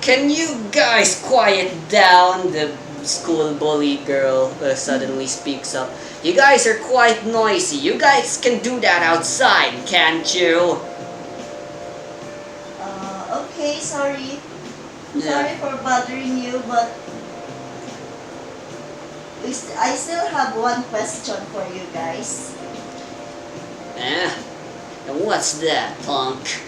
"Can you guys quiet down?" The school bully girl suddenly speaks up. "You guys are quite noisy. You guys can do that outside, can't you?" Okay, sorry. Yeah. Sorry for bothering you, but I still have one question for you guys. And what's that, punk?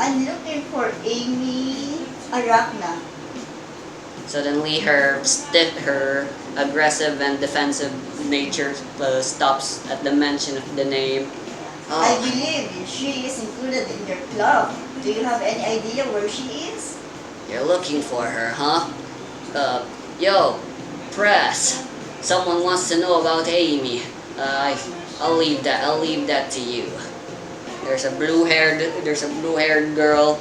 I'm looking for Amy Arachna. Suddenly her aggressive and defensive nature stops at the mention of the name. I Oh, believe she is included in your club. Do you have any idea where she is? you're looking for her, huh? Yo, press. Someone wants to know about Amy. I'll leave that to you. There's a blue-haired girl.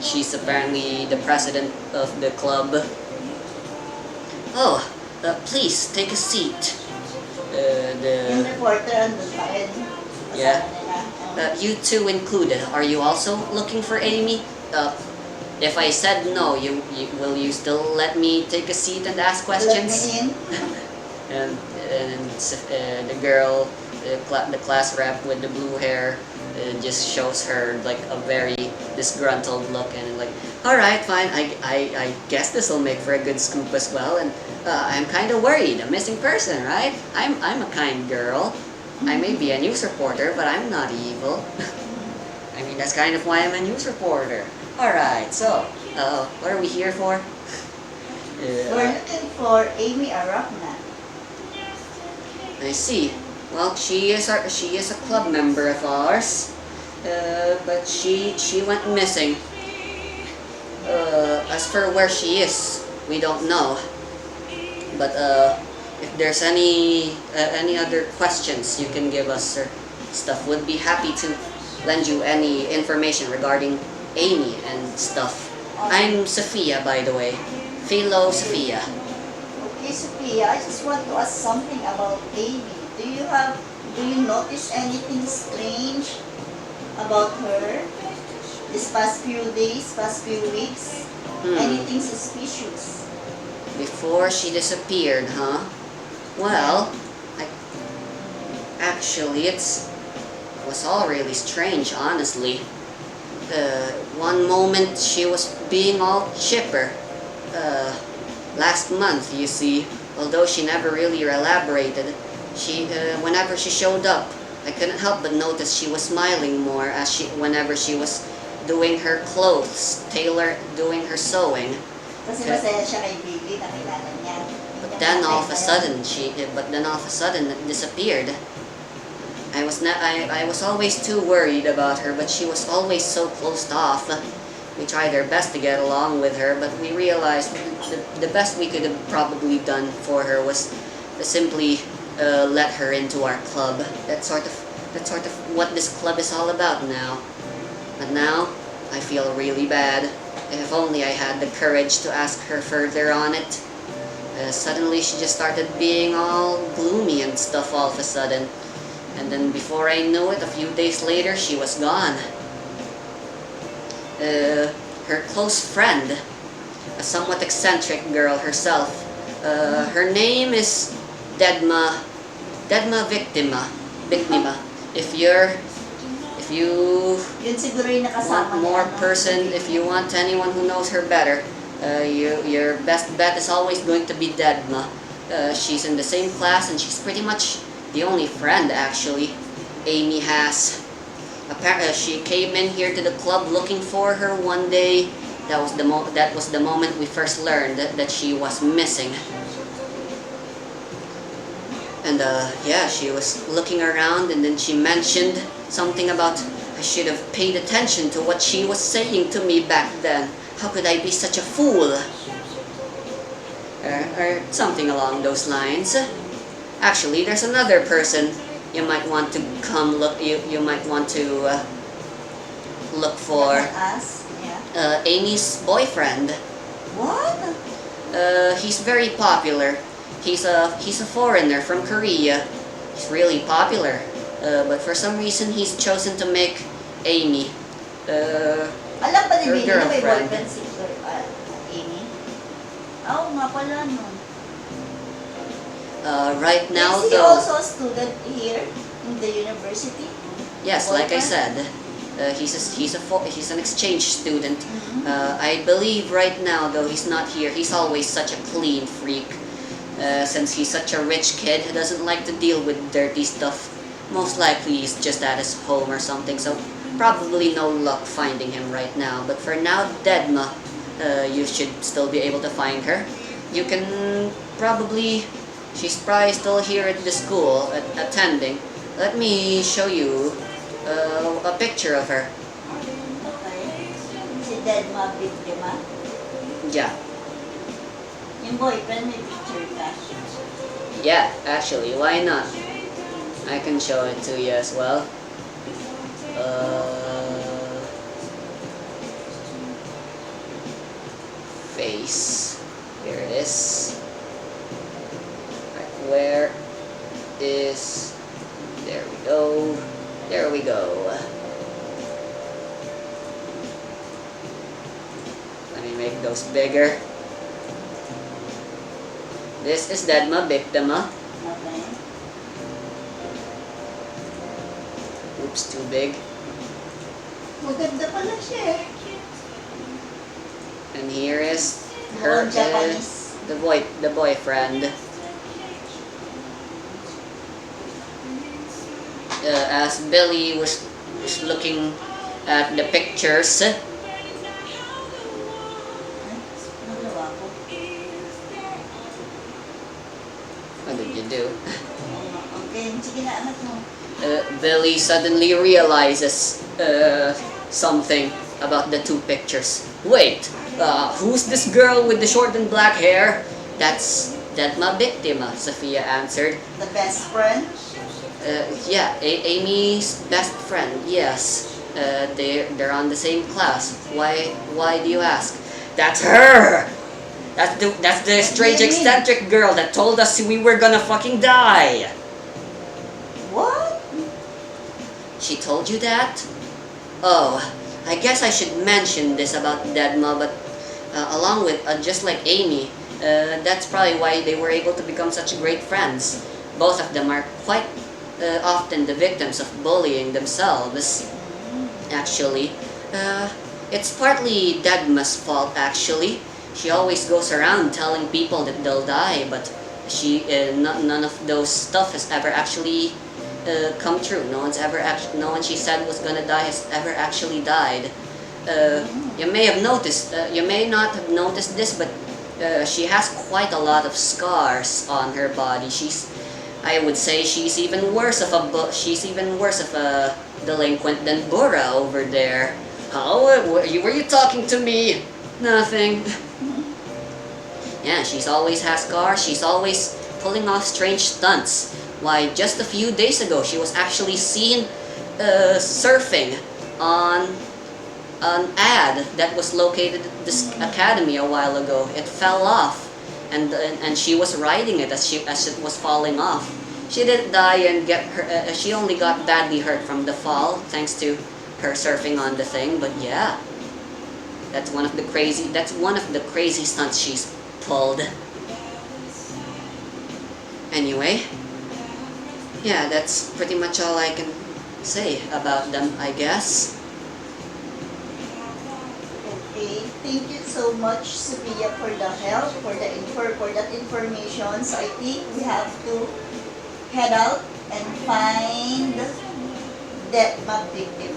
She's apparently the president of the club. "Oh, please take a seat." Yung reporter andun pa rin. Yeah. Kasama nila. You two included. Are you also looking for Amy? If I said no, will you still let me take a seat and ask Let questions? me in. And the girl, the class rep with the blue hair, just shows her like a very disgruntled look, and like, "All right, fine. I guess this will make for a good scoop as well." And I'm kind of worried. A missing person, right? I'm a kind girl. I may be a news reporter, but I'm not evil. I mean, that's kind of why I'm a news reporter. Alright, so, what are we here for? We're looking for Amy Arachna. I see. Well, she is a club member of ours, but she went missing. As for where she is, we don't know. But if there's any other questions you can give us or stuff, we'd be happy to lend you any information regarding Amy and stuff. I'm Sophia, by the way. Philo Sophia. Okay, Sophia, I just want to ask something about Amy. Do you notice anything strange about her this past few days, past few weeks? Anything suspicious? Before she disappeared, huh? Well, actually, it was all really strange, honestly. One moment she was being all chipper. Last month, you see, although she never really elaborated, whenever she showed up, I couldn't help but notice she was smiling more whenever she was doing her clothes, doing her sewing. Kasi masaya siya kay Billy, nakilala niya. But then all of a sudden, it disappeared. I was always too worried about her, but she was always so closed off. We tried our best to get along with her, but we realized the best we could have probably done for her was to simply let her into our club. That's sort of what this club is all about now. But now, I feel really bad. If only I had the courage to ask her further on it. Suddenly, she just started being all gloomy and stuff all of a sudden. And then before I knew it, a few days later, she was gone. Her close friend, a somewhat eccentric girl herself, her name is Dedma Biktima. If you Yun siguro yung nakasama want more niya, no? if you want anyone who knows her better, your best bet is always going to be Dedma. She's in the same class and she's pretty much the only friend actually Amy has. Apparently, she came in here to the club looking for her one day. That was the moment we first learned that she was missing. And yeah, she was looking around and then she mentioned something about I should have paid attention to what she was saying to me back then. How could I be such a fool? Or something along those lines. Actually, there's another person you might want to you might want to look for. Us? Yeah. Amy's boyfriend. What? He's very popular. He's a foreigner from Korea. He's really popular. But for some reason, he's chosen to make Amy Alam pa ni her Billy na may girlfriend. boyfriend si Amy? Oo nga pala, no. Right now, Is he though, also a student here in the university? yes, like I Boyfriend? said, he's an exchange student. I believe right now, though, he's not here. He's always such a clean freak. Since he's such a rich kid who doesn't like to deal with dirty stuff, most likely he's just at his home or something, so probably no luck finding him right now. But for now, Dedma, you should still be able to find her. You can she's probably still here at the school, attending. Let me show you a picture of her. Okay. Si Dedma Biktima. Yeah. Yung boyfriend may picture ka. Yeah, actually, why not? I can show it to you as well. Face. Here it is. Right, where is... There we go. There we go. Let me make those bigger. This is Dedma Biktima. Okay. Oops, too big. Maganda pala siya eh. And here is her, Mukhang Japanese. the boyfriend. As Billy was looking at the pictures. Ay, nagawa ko. What did you do? Okay, sige na, anak mo. Billy suddenly realizes something about the two pictures. Wait, who's this girl with the short and black hair? That's Dedma Biktima, Sophia answered. The best friend? Yeah, Amy's best friend, yes. They're on the same class. Why do you ask? That's her! That's the strange What do you mean? eccentric girl that told us we were gonna fucking die! What? She told you that? Oh, I guess I should mention this about Dedma, but along with, just like Amy, that's probably why they were able to become such great friends. Both of them are quite often the victims of bullying themselves, actually. It's partly Dedma's fault, actually. She always goes around telling people that they'll die, but none of those stuff has ever actually come true. No one she said was gonna die has ever actually died. You may not have noticed this, but she has quite a lot of scars on her body. I would say she's even worse of a delinquent than Bora over there. Oh, were you talking to me? Nothing. Yeah, she's always has scars. She's always pulling off strange stunts. Why, just a few days ago, she was actually seen surfing on an ad that was located at this academy a while ago. It fell off, and she was riding it as it was falling off. She didn't die and get her. She only got badly hurt from the fall, thanks to her surfing on the thing. But yeah, that's one of the crazy stunts she's pulled. Anyway, yeah, that's pretty much all I can say about them, I guess. Okay, thank you so much, Sophia, for the help, for that information. So I think we have to head out and find that victim.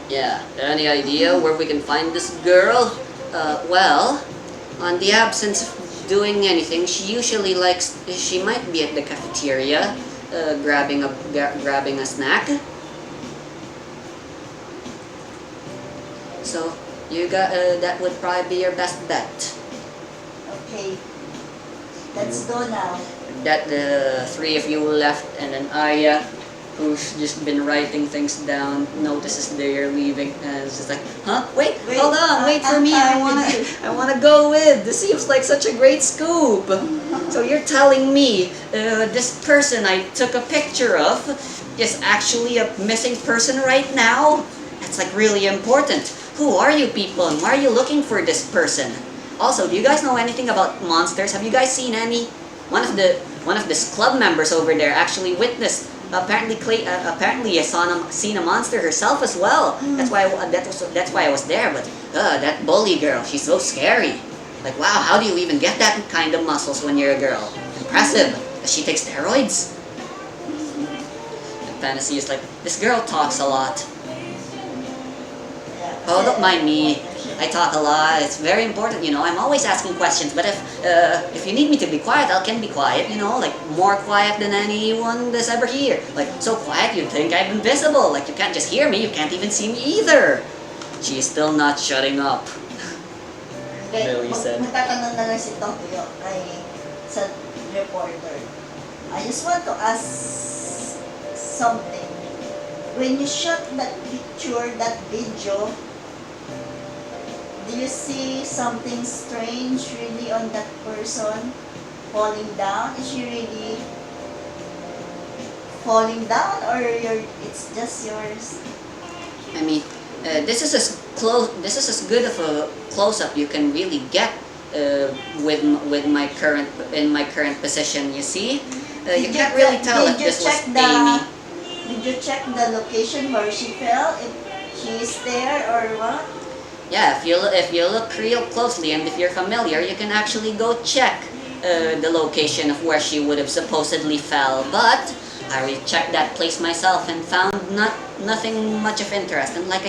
Yeah, any idea where we can find this girl? Well, on the absence of doing anything, she might be at the cafeteria, grabbing a snack. So that would probably be your best bet. Okay, let's go now. That the three of you left, and then Aya, who's just been writing things down, notices they're leaving, and is just like, huh? Wait, hold on, wait for me. I wanna go with. This seems like such a great scoop. So you're telling me this person I took a picture of is actually a missing person right now? That's like really important. Who are you people, and why are you looking for this person? Also, do you guys know anything about monsters? Have you guys seen any? One of this club members over there actually witnessed. Apparently seen a monster herself as well. That's why I was there. But that bully girl, she's so scary. Like, wow, how do you even get that kind of muscles when you're a girl? Impressive. Does she take steroids? And Fantasy is like, this girl talks a lot. Oh, don't mind me. I talk a lot. It's very important, I'm always asking questions. But if you need me to be quiet, I can be quiet. Like more quiet than anyone that's ever here. Like so quiet you'd think I'm invisible. Like you can't just hear me, you can't even see me either. She is still not shutting up. Billy said. Magtatanong na lang si Tokyo sa reporter. I just want to ask something. When you shot that picture, that video, do you see something strange really on that person falling down? Is she really falling down, or it's just yours? I mean, this is as good of a close-up you can really get with my current position. You see, you can't really tell if this was Amy. Did you check the location where she fell? If she is there or what? Yeah, if you look real closely and if you're familiar, you can actually go check the location of where she would have supposedly fell. But I checked that place myself and found nothing much of interest. And like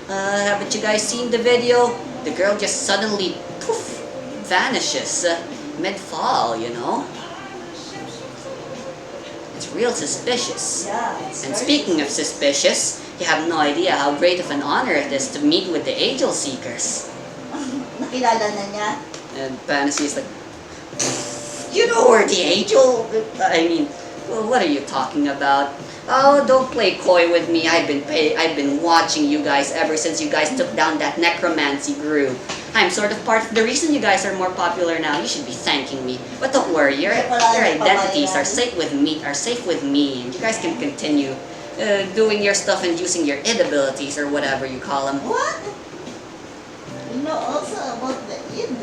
haven't you guys seen the video? The girl just suddenly poof vanishes mid-fall. You know, it's real suspicious. Yeah, it's And very speaking of suspicious, you have no idea how great of an honor it is to meet with the Angel Seekers. nakilala na niya. And Fantasy is like, you know where the angel? I mean, well, what are you talking about? Oh, don't play coy with me. I've been watching you guys ever since you guys took down that necromancy group. I'm sort of part of the reason you guys are more popular now. You should be thanking me. But don't worry, your identities are safe with me. And you guys can continue doing your stuff and using your id abilities or whatever you call them. What? You know also about the id?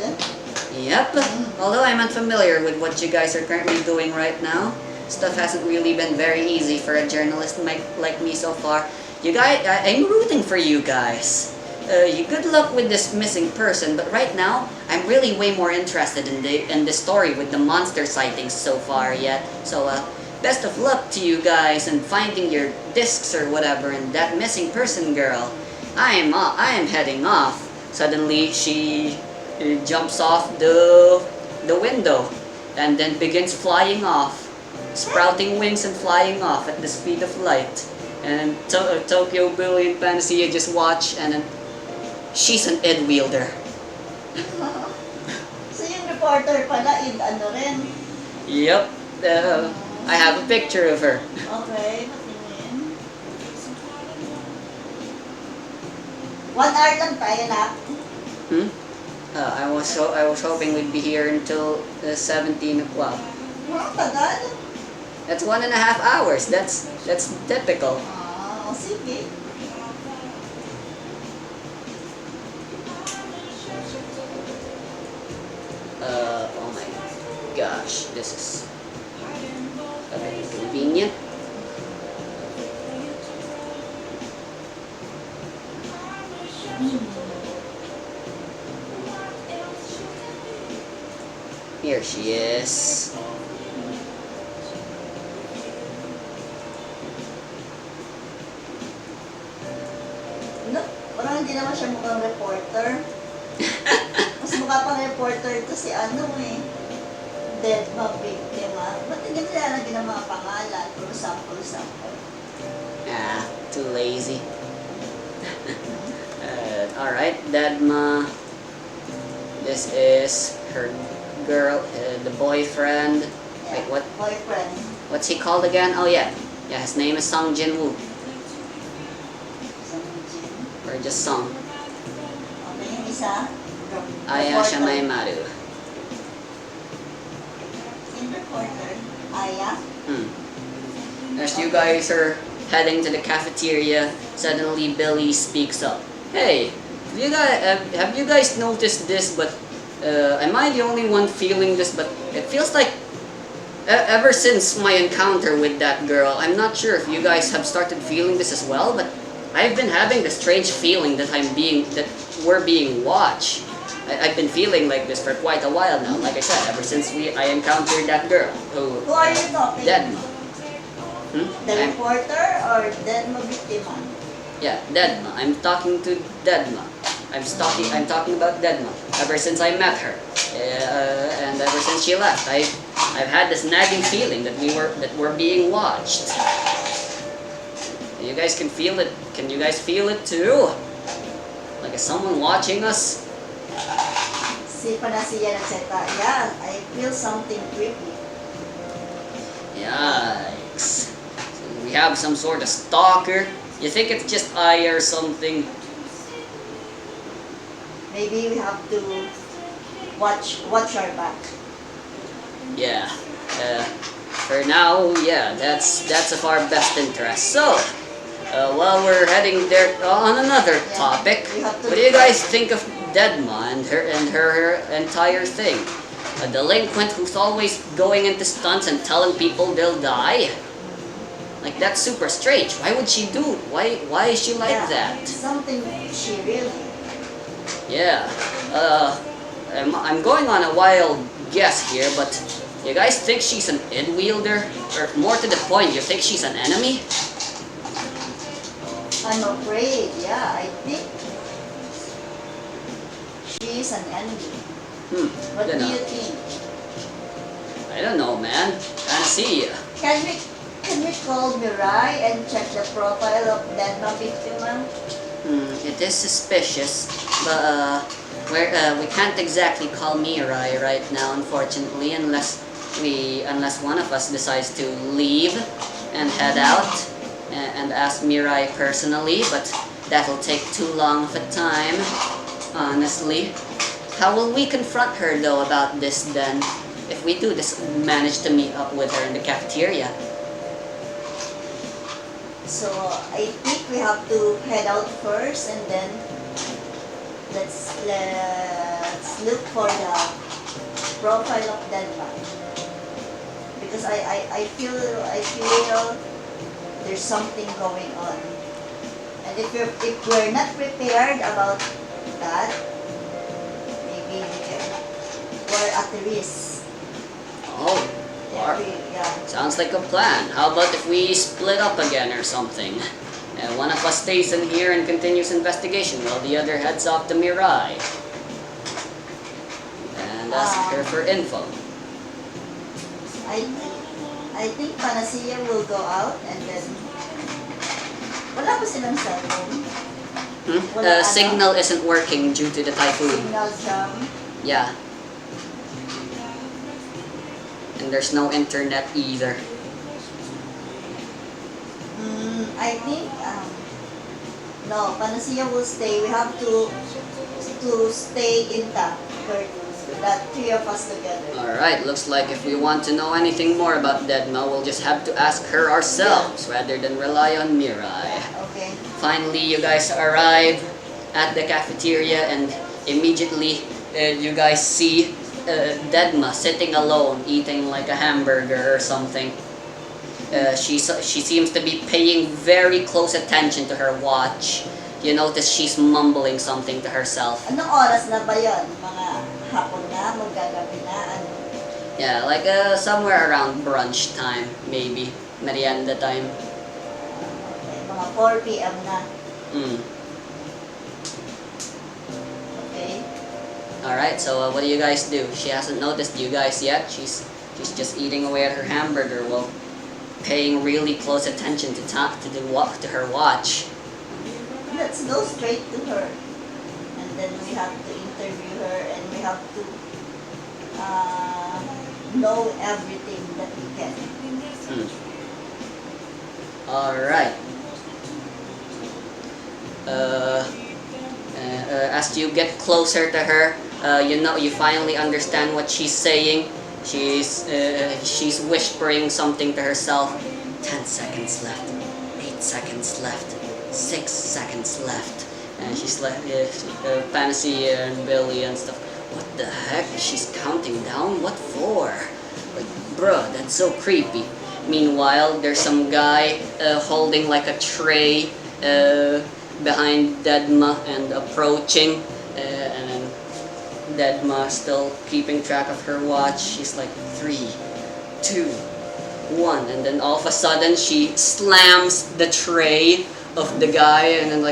Yep. Although I'm unfamiliar with what you guys are currently doing right now, stuff hasn't really been very easy for a journalist like me so far. You guys, I'm rooting for you guys. You good luck with this missing person, but right now I'm really way more interested in the story with the monster sightings so far yet. So best of luck to you guys in finding your discs or whatever and that missing person girl. I am heading off. Suddenly she jumps off the window and then begins flying off, sprouting wings and flying off at the speed of light. And Tokyo Billy and Panacea just watch, and then she's an id wielder. So yung reporter pala, id ano rin? Yep. I have a picture of her. Okay, patingin. 1 hour lang tayo na. Hmm? I was hoping we'd be here until 17 o'clock. Wow, tagal. That's 1.5 hours. That's typical. Sige. Oh my gosh, this is a bit inconvenient. Here she is. No, parang hindi naman siya mukhang reporter. Mas mukha pang reporter to si ano eh. Dedma, Biktima. Ba't hindi sila lagyan ng mga pangalan? For sample. Ah, too lazy. Alright, Dedma. This is her girl, the boyfriend. Yeah, Wait, what? Boyfriend. What's he called again? Oh yeah, his name is Song Jin-woo, or just Song. Okay, yung isa. Aya Shamaimaru. Yung reporter. Aya. As you guys are heading to the cafeteria, suddenly Billy speaks up. Hey, have you guys noticed this? But am I the only one feeling this? But it feels like ever since my encounter with that girl, I'm not sure if you guys have started feeling this as well, but I've been having the strange feeling that we're being watched. I've been feeling like this for quite a while now. Like I said, ever since I encountered that girl. Who are you talking? Dedma. The reporter or Dedma Biktima? Yeah, Dedma. I'm talking to Dedma. I'm talking about Dedma. Ever since I met her, and ever since she left, I've had this nagging feeling that we're being watched. You guys can feel it. Can you guys feel it too? Like, is someone watching us? Si Panacea nagsalita. Yeah, I feel something creepy. Yikes. So we have some sort of stalker. You think it's just Aya or something? Maybe we have to watch our back. Yeah. For now, yeah, that's of our best interest. So, while we're heading there on another topic, what do you guys think of Dedma and her entire thing? A delinquent who's always going into stunts and telling people they'll die? Like, that's super strange. Why would she do? Why is she like that? Something she really. Yeah. I'm going on a wild guess here, but you guys think she's an id wielder? Or more to the point, you think she's an enemy? I'm afraid, yeah, I think she's an enemy. What do Don't know. you think? I don't know, man. Can't see ya. Can we call Mirai and check the profile of Dedma Biktima? It is suspicious, but we can't exactly call Mirai right now, unfortunately, unless one of us decides to leave and head out and ask Mirai personally. But that'll take too long of a time, honestly. How will we confront her though about this then? If we do just manage to meet up with her in the cafeteria. So I think we have to head out first, and then let's look for the profile of Dedma, because I feel there's something going on, and if we're not prepared about that, maybe we're at the risk. Oh, Yeah, yeah. sounds like a plan. How about if we split up again or something? One of us stays in here and continues investigation while the other heads off to Mirai. And ask her for info. I think Panacea will go out, and then wala ba silang cellphone? The signal isn't working due to the typhoon. Signal jam. Yeah. And there's no internet either. I think no, Panacea will stay. We have to stay intact for that three of us together. Alright, looks like if we want to know anything more about Dedma, we'll just have to ask her ourselves rather than rely on Mirai. Okay. Finally, you guys arrive at the cafeteria and immediately you guys see Dedma sitting alone eating like a hamburger or something. She seems to be paying very close attention to her watch. You notice she's mumbling something to herself. Anong oras na ba yun? Mga hapon na? Magagabi na? Ano? Yeah, like somewhere around brunch time, maybe. Merienda time. Okay, mga 4 p.m. na. Okay. Alright, so what do you guys do? She hasn't noticed you guys yet. She's just eating away at her hamburger while paying really close attention to her watch. Let's go straight to her, and then we have to interview her, and we have to know everything that we can. Alright. As you get closer to her, you finally understand what she's saying. She's whispering something to herself. 10 seconds left. 8 seconds left. 6 seconds left. And she's like, Fantasy and Billy and stuff. What the heck? She's counting down? What for? Like, bruh, that's so creepy. Meanwhile, there's some guy holding like a tray behind Dedma and approaching. And then Dedma still keeping track of her watch. She's like 3, 2, 1, and then all of a sudden she slams the tray of the guy, and then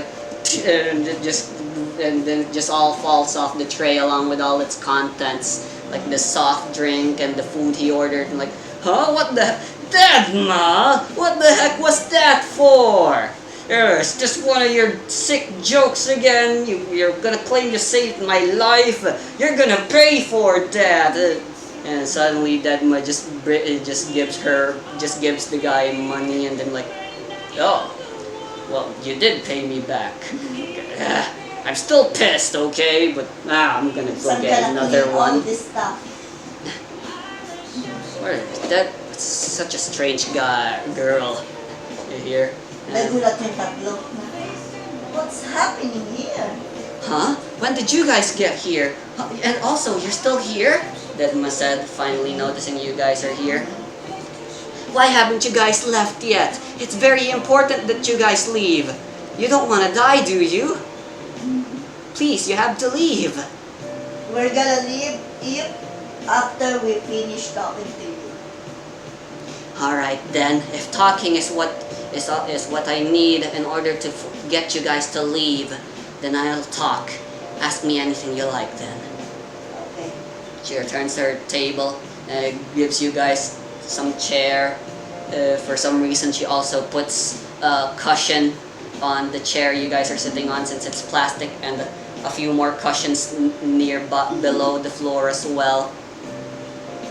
then just all falls off the tray along with all its contents, like the soft drink and the food he ordered. And like, huh? What the Dedma? What the heck was that for? It's just one of your sick jokes again. You're gonna claim you saved my life. You're gonna pay for that. And suddenly Dedma just gives the guy money, and then like, oh, well, you did pay me back. I'm still pissed, okay, but I'm gonna go get another one. All this stuff. Where is that? It's such a strange girl. You hear? Nagulat yung tatlo. What's happening here? Huh? When did you guys get here? And also, you're still here? Dedma said, finally noticing you guys are here. Why haven't you guys left yet? It's very important that you guys leave. You don't want to die, do you? Please, you have to leave. We're gonna leave if after we finish talking to you. Alright then, if talking is what I need in order to get you guys to leave, then I'll talk. Ask me anything you like then. Okay. She returns to her table, gives you guys some chair. For some reason she also puts a cushion on the chair you guys are sitting on since it's plastic, and a few more cushions below the floor as well.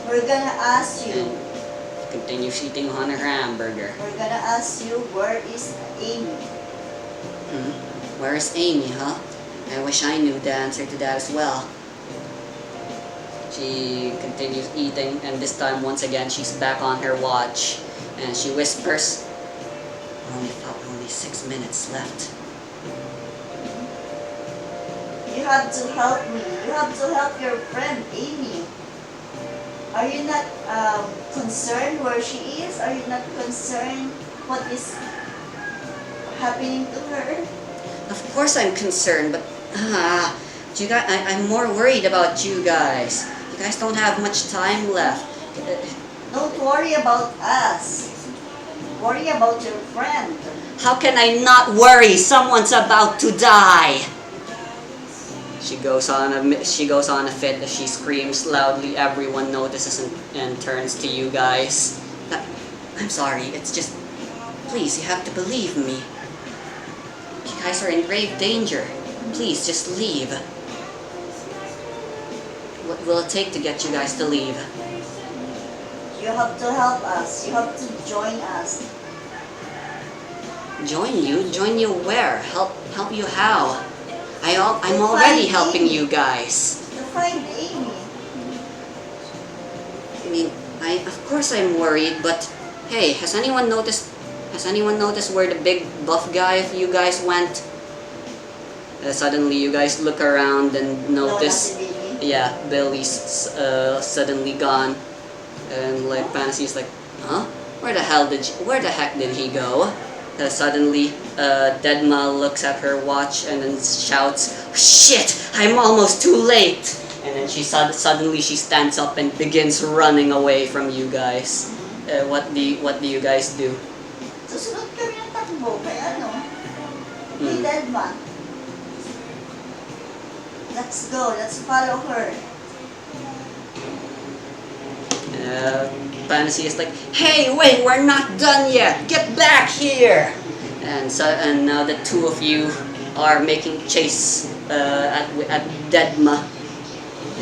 We're gonna ask you. Continues eating on her hamburger. We're gonna ask you, where is Amy? Where is Amy, huh? I wish I knew the answer to that as well. She continues eating, and this time once again she's back on her watch, and she whispers, only 6 minutes left. You have to help me. You have to help your friend Amy. Are you not concerned where she is? Are you not concerned what is happening to her? Of course I'm concerned, but you guys, I'm more worried about you guys. You guys don't have much time left. Don't worry about us. Worry about your friend. How can I not worry? Someone's about to die. She goes on a fit as she screams loudly. Everyone notices and turns to you guys. I'm sorry, it's just, please, you have to believe me. You guys are in grave danger. Please, just leave. What will it take to get you guys to leave? You have to help us. You have to join us. Join you? Join you where? Help you how? I'm already helping you guys. To find Amy. I mean, of course I'm worried, but hey, has anyone noticed where the big buff guy you guys went? Suddenly you guys look around and notice, yeah, Billy's suddenly gone, and like Fantasy's like, huh? Where the heck did he go? Suddenly, Dedma looks at her watch and then shouts, "Shit! I'm almost too late!" And then suddenly she stands up and begins running away from you guys. What do you guys do? Susunod kami ng takbo kay kay Dedma. Let's go. Let's follow her. Fantasy is like, "Hey, wait, we're not done yet. Get back here!" And now the two of you are making chase at Dedma.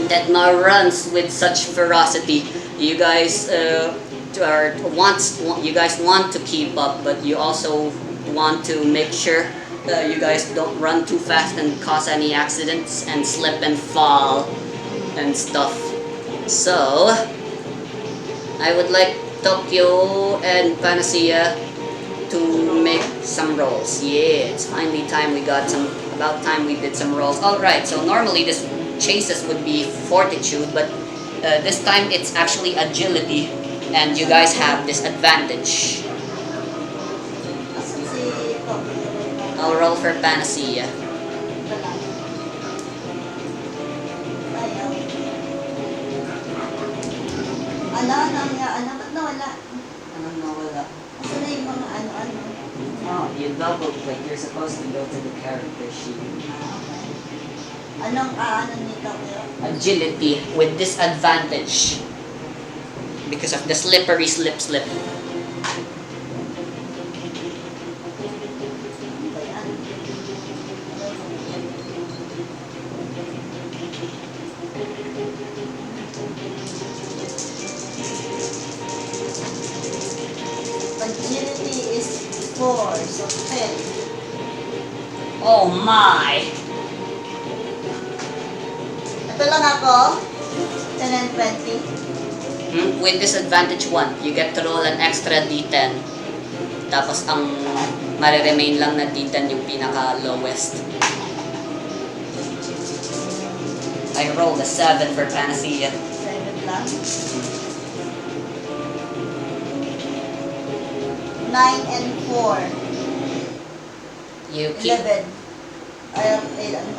Dedma runs with such ferocity. You guys want to keep up, but you also want to make sure you guys don't run too fast and cause any accidents and slip and fall and stuff. So I would like Tokyo and Panacea to make some rolls. Yeah, it's finally time about time we did some rolls. Alright, so normally this chases would be fortitude, but this time it's actually agility, and you guys have this advantage. I'll roll for Panacea. Ba't nawala? Anong nawala? Asa na yung mga ano-ano? Oh, you double click. You're supposed to go to the character sheet. Anong nito kayo? Agility with disadvantage because of the slippery slip. Agility is 4, so 10. Oh my! Ito lang ako. 10 and 20. With disadvantage 1, you get to roll an extra d10. Tapos ang mariremain lang na d10 yung pinaka-lowest. I rolled a 7 for Panacea. 7 lang. 9 and 4. You keep 11.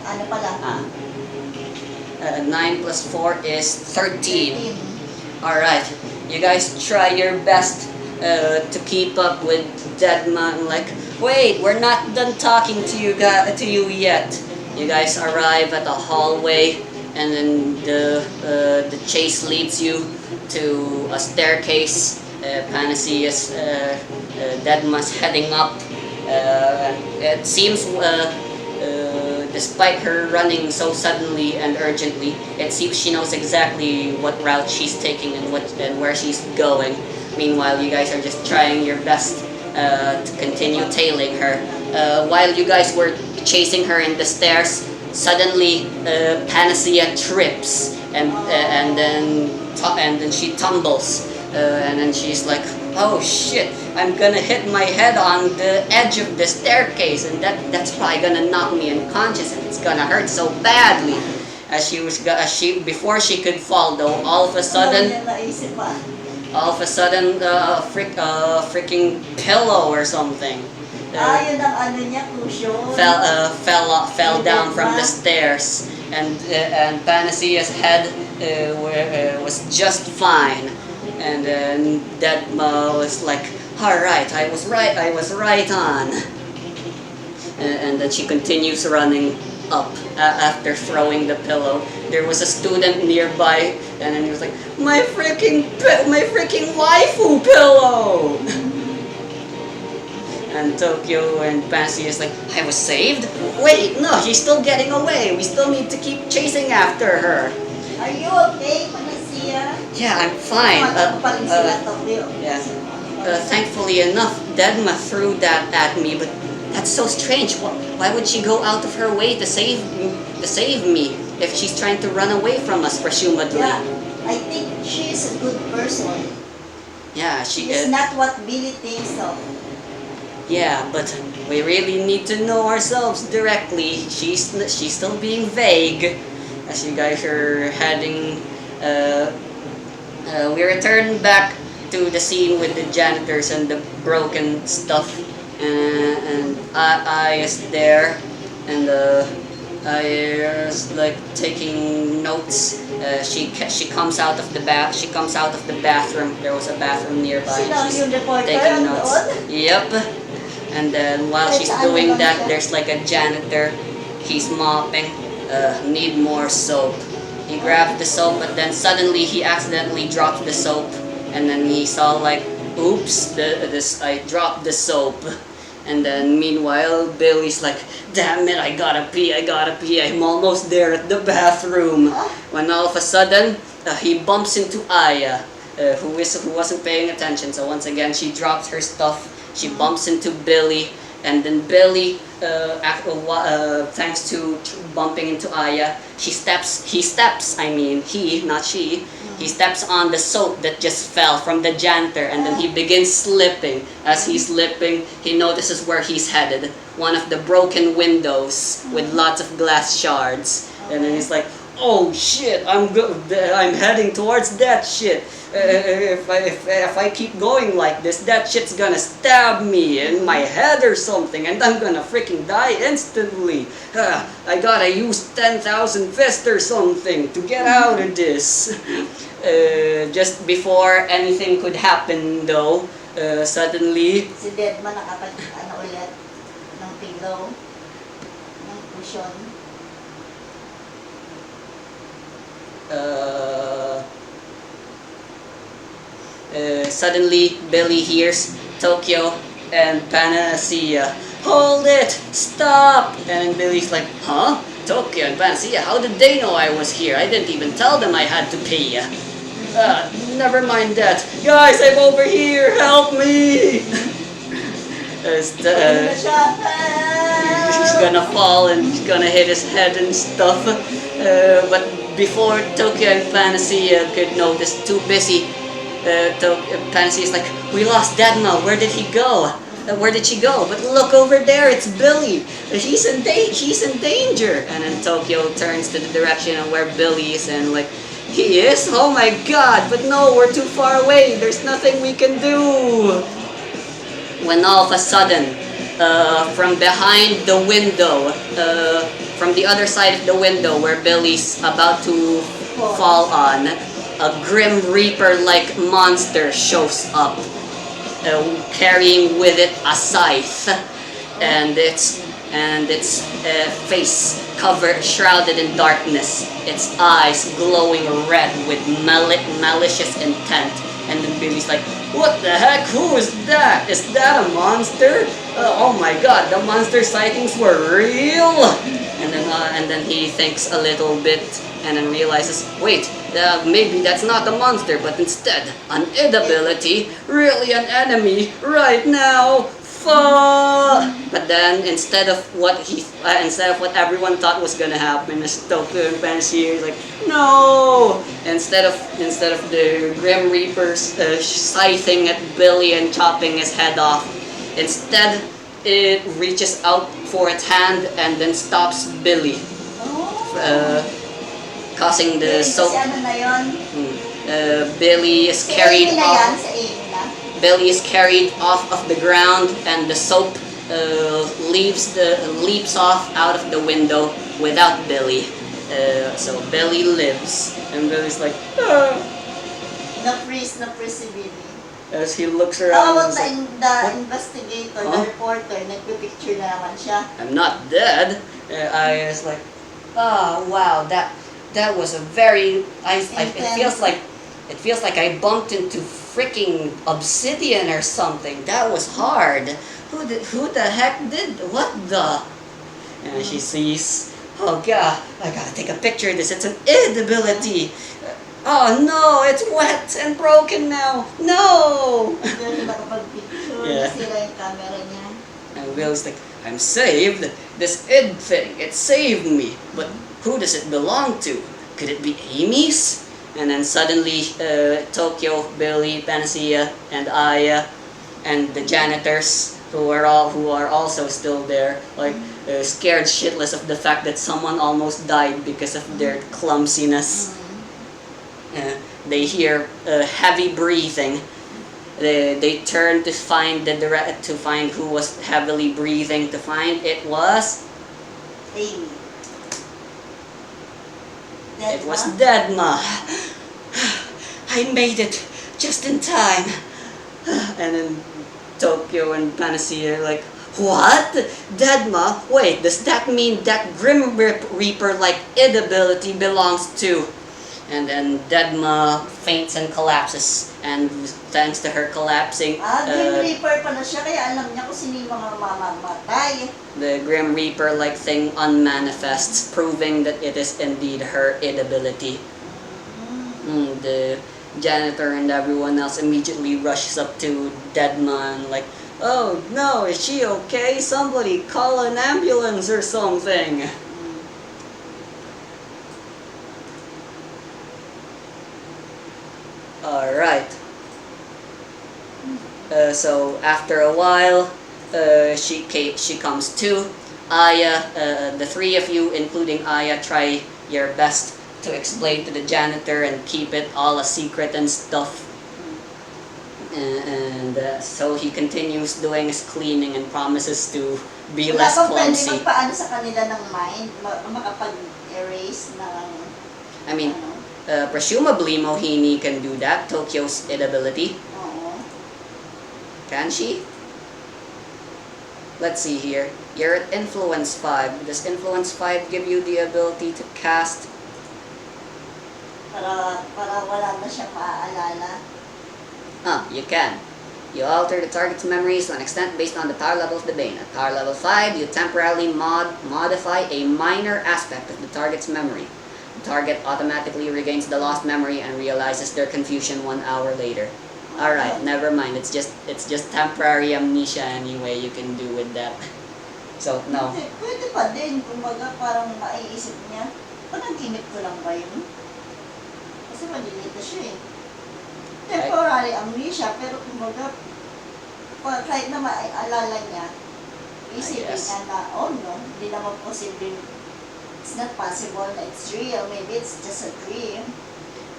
Ano pala? 9 plus 4 is 13. 13. Alright, you guys try your best to keep up with Dedma. And like, wait, we're not done talking to you yet. You guys arrive at a hallway, and then the chase leads you to a staircase. Panacea's Dedma's heading up. It seems, despite her running so suddenly and urgently, it seems she knows exactly what route she's taking and where she's going. Meanwhile, you guys are just trying your best to continue tailing her. While you guys were chasing her in the stairs, suddenly Panacea trips and then she tumbles, and then she's like, "Oh shit! I'm gonna hit my head on the edge of the staircase, and that's probably gonna knock me unconscious, and it's gonna hurt so badly." Before she could fall though, all of a sudden, freaking pillow or something Yun ang ano niya, cushion. fell down from the stairs, and Panacea's head was just fine, and then Dedma was like, "All right, I was right on," and then she continues running up after throwing the pillow. There was a student nearby, and then he was like, my freaking waifu pillow!" And Tokyo and Pansy is like, "I was saved? Wait, no, she's still getting away. We still need to keep chasing after her." Are you okay, Panacea? Yeah, I'm fine. Yeah. Thankfully enough, Dedma threw that at me, but that's so strange. Why would she go out of her way to save me if she's trying to run away from us, presumably? Yeah, I think she's a good person. Yeah, she She's is. not what Billy thinks of. Yeah, but we really need to know ourselves directly. She's still being vague. As you guys are heading, we return back to the scene with the janitors and the broken stuff, and I is there, and I is like taking notes. She comes out of the bathroom. There was a bathroom nearby. Sino She's yung reporter taking notes. doon? Yep. And then while she's doing that, there's like a janitor. He's mopping. Need more soap. He grabbed the soap, but then suddenly he accidentally dropped the soap, and then he saw like, "Oops, I dropped the soap." And then meanwhile, Billy's like, "Damn it, I gotta pee. I'm almost there at the bathroom." When all of a sudden, he bumps into Aya, who wasn't paying attention. So once again, she drops her stuff. She bumps into Billy, and then Billy, thanks to bumping into Aya, he steps, not she, he steps on the soap that just fell from the janitor, and then he begins slipping. As he's slipping, he notices where he's headed, one of the broken windows with lots of glass shards. And then he's like, "Oh shit, I'm heading towards that shit. If I keep going like this, that shit's gonna stab me in my head or something, and I'm gonna freaking die instantly. I gotta use 10,000 fists or something to get out of this." Just before anything could happen though, suddenly, Si Dedma ulit ng pillow, ng cushion. Suddenly Billy hears Tokyo and Panacea, "Hold it! Stop!" And Billy's like, "Huh? Tokyo and Panacea, how did they know I was here? I didn't even tell them I had to pee." Never mind that. "Guys, I'm over here! Help me!" He's gonna fall and he's gonna hit his head and stuff. But before Tokyo and Panacea could notice, too busy, Panacea's like, "We lost Dedma. Where did he go? Where did she go? But look over there, it's Billy. She's in danger." And then Tokyo turns to the direction of where Billy is and like, "He is? Oh my god, but no, we're too far away. There's nothing we can do." When all of a sudden, from behind the window, from the other side of the window where Billy's about to fall on, a Grim Reaper-like monster shows up. carrying with it a scythe, and its face covered, shrouded in darkness, its eyes glowing red with malicious intent. And then Billy's like, "What the heck? Who is that? Is that a monster? Oh my God, the monster sightings were real!" And then he thinks a little bit, and then realizes, wait, maybe that's not a monster, but instead an id ability, really an enemy right now. Fuck! But then instead of what everyone thought was gonna happen, Tokyo and Pansier is like, no! Instead of the Grim Reapers scything at Billy and chopping his head off, instead it reaches out for its hand and then stops Billy, causing the soap. Kasi ano na yun? Billy is Si carried Amy na yan, off. si Amy na. Billy is carried off of the ground, and the soap leaps off out of the window without Billy. So Billy lives, and Billy's like, ah, Na-freeze si Billy. as he looks around. Tawag he's na like, the "What? investigator, Huh? the reporter, nagpipicture na naman siya. I'm not dead." I was like, oh wow, that was a very it feels like I bumped into freaking obsidian or something. That was hard. Who the heck did what the? And she sees, oh god, I gotta take a picture of this. It's an id ability. Oh no, it's wet and broken now. No. Pero nakapag-picture, Yeah. nasira yung camera niya. And Will's like, I'm saved. This id thing, it saved me. But who does it belong to? Could it be Amy's? And then suddenly, Tokyo, Billy, Panacea, and Aya, and the janitors, who are also still there, like scared shitless of the fact that someone almost died because of their clumsiness. They hear heavy breathing. They turn to find who was heavily breathing. To find it was Amy. it was Dedma. I made it just in time. And then Tokyo and Panacea are like, what? Dedma? Wait, does that mean that Grim Reaper like id ability belongs to? And then Dedma faints and collapses, and thanks to her collapsing, Grim Reaper pala siya, kaya alam niya kung sino yung mga mamamatay. the Grim Reaper like thing unmanifests, proving that it is indeed her id ability. The janitor and everyone else immediately rushes up to Dedma and like, oh no, is she okay? Somebody call an ambulance or something. Alright. So after a while, she comes to. Aya, the three of you, including Aya, try your best to explain to the janitor and keep it all a secret and stuff. And so he continues doing his cleaning and promises to be less Wala bang pwede clumsy. magpaano sa kanila ng mind, makapag-erase ng I mean, ano? presumably Mohini can do that, Tokyo's id ability. Oo. Can she? Let's see here. You're at Influence 5. Does Influence 5 give you the ability to cast? Para wala na siyang maaalala. You can. You alter the target's memories to an extent based on the power level of the Bane. At power level 5, you temporarily modify a minor aspect of the target's memory. The target automatically regains the lost memory and realizes their confusion 1 hour later. Alright, never mind. It's just temporary amnesia anyway you can do with that. So, no. Pwede pa din, kumbaga parang maiisip niya, panaginip ko lang ba yun? Kasi malilito siya eh. Temporary amnesia, pero kumbaga, kahit na maalala niya, isipin niya na, oh no, hindi naman possible. It's not possible na it's real. Maybe it's just a dream.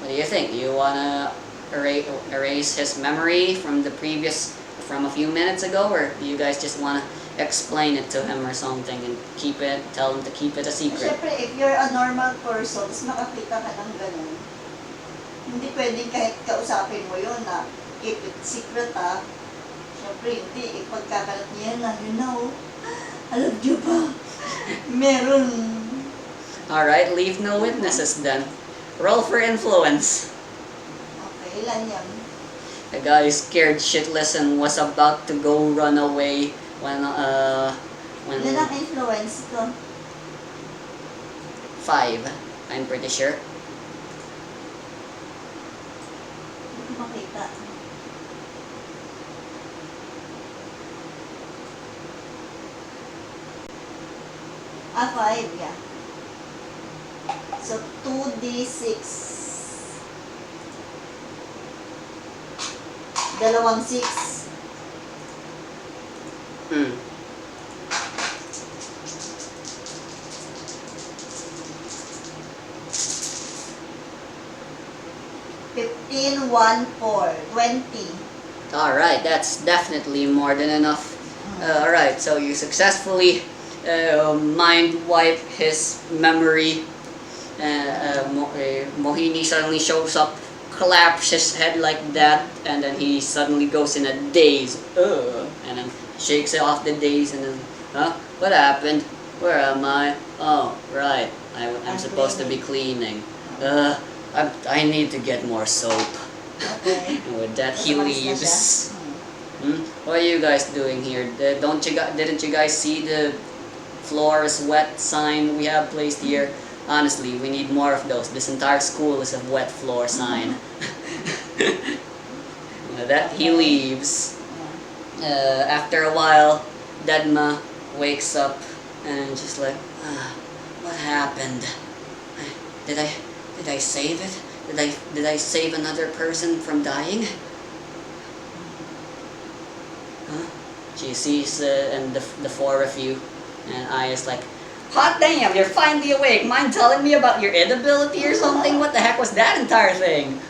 What do you think? You wanna erase his memory from from a few minutes ago, or do you guys just wanna explain it to him or something and tell him to keep it a secret? Siyempre, if you're a normal person, tapos makakita ka ng ganun, hindi pwedeng kahit kausapin mo yun na keep it secret ha. Siyempre, hindi. Ipagkakalat niya yan, lalo na, oh. Alam niyo ba? Meron. Alright, leave no witnesses then. Roll for influence. Okay, ilan yan? The guy scared shitless and was about to go run away when Ilan ang influence ko? 5, I'm pretty sure. Hindi ko makita. Ah, 5, yeah. So, 2d6. Dalawang 6. Hmm. Fifteen, 1, 4, 20. Alright, that's definitely more than enough. Alright, so you successfully mind wipe his memory. Mohini suddenly shows up, claps his head like that, and then he suddenly goes in a daze. And then shakes off the daze and then, huh? What happened? Where am I? Oh, right. I'm supposed to be cleaning. I need to get more soap. Okay. And with that, he Umalis na siya. leaves. What are you guys doing here? Didn't you guys see the floor is wet sign we have placed here? Honestly, we need more of those. This entire school is a wet floor sign. That he leaves. After a while, Dedma wakes up and just like, what happened? Did I save it? Did I save another person from dying? Huh? She sees and the 4 of you, and I is like, hot damn, you're finally awake. Mind telling me about your inability or something? What the heck was that entire thing?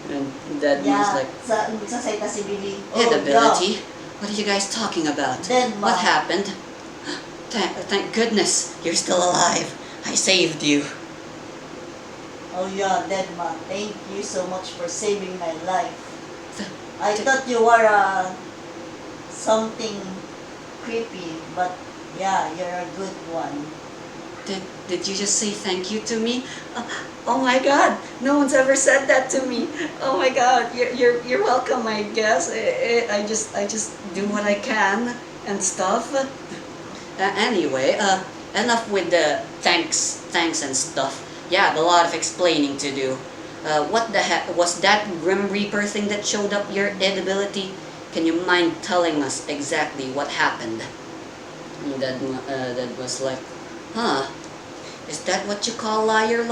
And Dedma's like, Nagsasalita si Billy. inability? What are you guys talking about? Dedma. What happened? Thank goodness, you're still alive. I saved you. Oh yeah, Dedma. Thank you so much for saving my life. I thought you were something creepy, but yeah, you're a good one. Did you just say thank you to me? Oh my God! No one's ever said that to me. Oh my God! You're welcome. I guess I just do what I can and stuff. Anyway, enough with the thanks and stuff. Yeah, a lot of explaining to do. What the heck was that Grim Reaper thing that showed up your inability? Can you mind telling us exactly what happened? And that was like, huh? Is that what you call liar?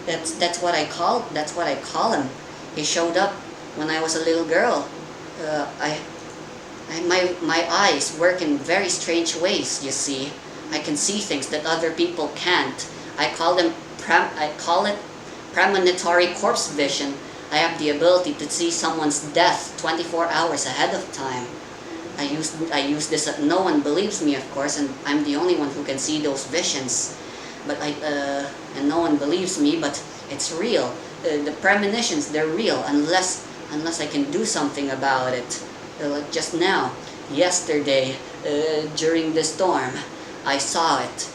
That's what I call him. He showed up when I was a little girl. My eyes work in very strange ways. You see, I can see things that other people can't. I call it premonitory corpse vision. I have the ability to see someone's death 24 hours ahead of time. I use this. No one believes me, of course, and I'm the only one who can see those visions. But and no one believes me, but it's real. The premonitions, they're real, unless I can do something about it. Like just now, yesterday, during the storm, I saw it.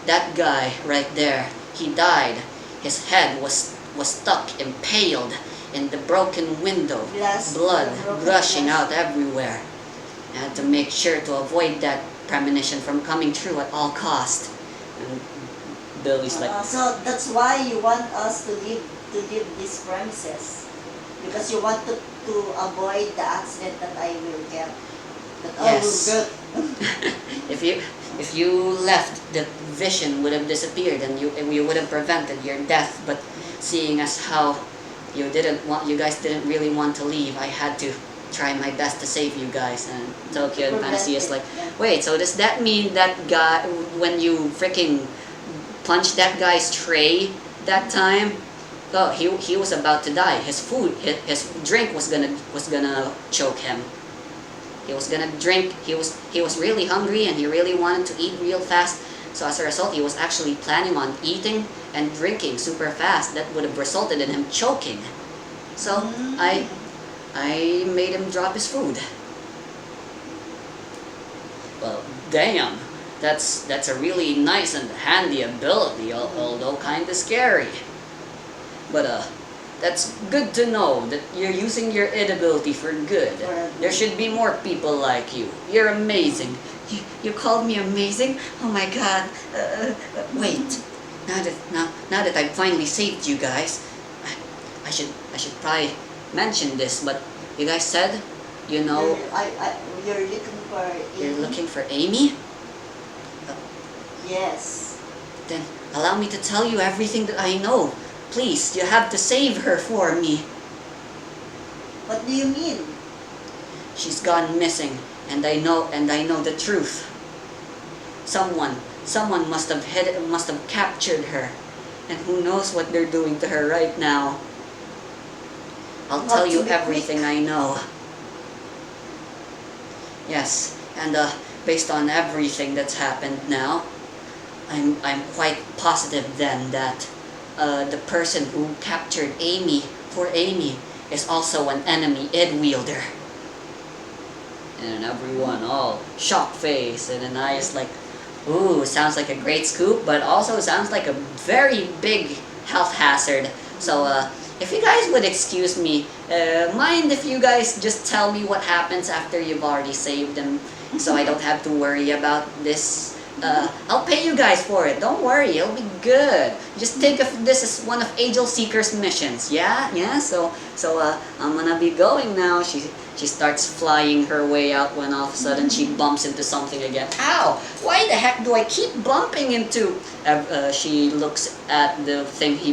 That guy right there, he died. His head was stuck, impaled in the broken window, blood gushing out everywhere. I had to make sure to avoid that premonition from coming true at all cost. And Billy's like, so that's why you want us to leave these premises, because you want to avoid the accident that I will get. That I will yes. get. If you left, the vision would have disappeared, and you would have prevented your death. But seeing as how you guys didn't really want to leave, I had to try my best to save you guys. And Tokyo and Fantasy is like, wait, so does that mean that guy, when you freaking punched that guy's tray that time, oh, he was about to die. His drink was gonna choke him. He was gonna drink. He was really hungry and he really wanted to eat real fast. So as a result, he was actually planning on eating and drinking super fast. That would have resulted in him choking. So I made him drop his food. Well, damn, that's a really nice and handy ability, although kinda scary. But that's good to know that you're using your id ability for good. There should be more people like you. You're amazing. You called me amazing? Oh my god. Wait. Now that I've finally saved you guys, I should probably mention this, but you guys said, you know, You're looking for you're Amy? looking for Amy? Yes. Then allow me to tell you everything that I know. Please, you have to save her for me. What do you mean? She's gone missing, and I know the truth. Someone must have captured her, and who knows what they're doing to her right now. I'll tell you everything I know. Yes, and based on everything that's happened now, I'm quite positive then that the person who captured Amy is also an enemy id wielder. And everyone all shock face and an eye is like, ooh, sounds like a great scoop, but also sounds like a very big health hazard. So if you guys would excuse me, mind if you guys just tell me what happens after you've already saved them, so I don't have to worry about this. I'll pay you guys for it. Don't worry, it'll be good. Just think of this as one of Angel Seeker's missions. Yeah. So I'm gonna be going now. She starts flying her way out when all of a sudden she bumps into something again. Ow! Why the heck do I keep bumping into? She looks at the thing she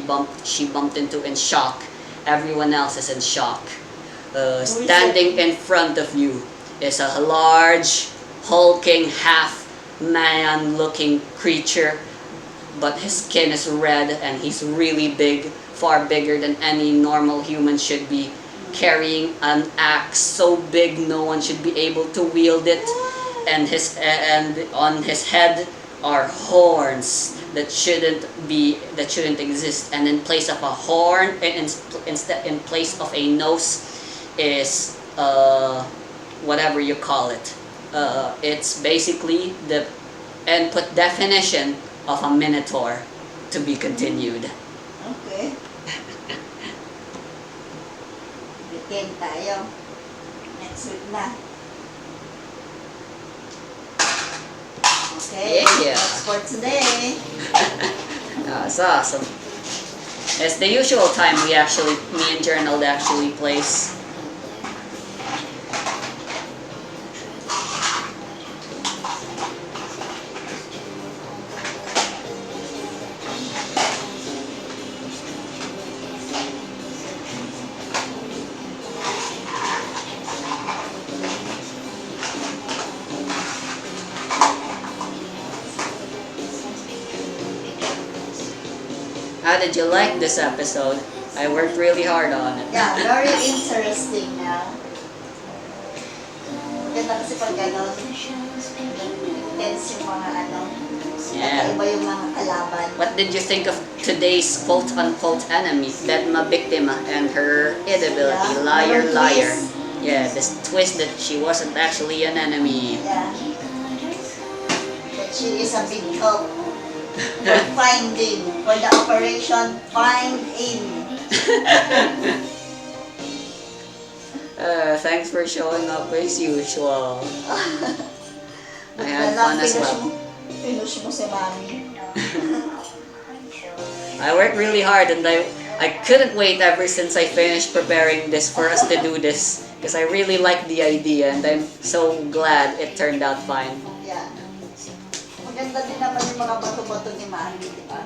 bumped into in shock. Everyone else is in shock. Standing in front of you is a large, hulking, half-man-looking creature, but his skin is red and he's really big, far bigger than any normal human should be, carrying an axe so big no one should be able to wield it, and on his head are horns that shouldn't exist, and in place of a horn, in place of a nose is whatever you call it. It's basically the input definition of a minotaur, to be continued. Okay. Weekend tayo. Next week na. Okay, Yeah. that's for today. It's awesome. It's the usual time me and Journal actually plays. How did you like this episode? I worked really hard on it. Yeah, very interesting na. Maganda kasi pag gano'n, intense yung mga Yeah. iba yung mga kalaban. What did you think of today's quote-unquote enemy, Dedma Biktima, and her id ability, Yeah, liar, another liar? twist. Yeah, this twist that she wasn't actually an enemy. Yeah. But she is a big help for for the operation Find Amy. Thanks for showing up as usual. I had Wala, fun as well. Pinush mo si Mami. I worked really hard and I couldn't wait ever since I finished preparing this for us to do this, because I really liked the idea and I'm so glad it turned out fine. Yeah. Maganda din naman yung mga bato-bato ni Mami, di ba?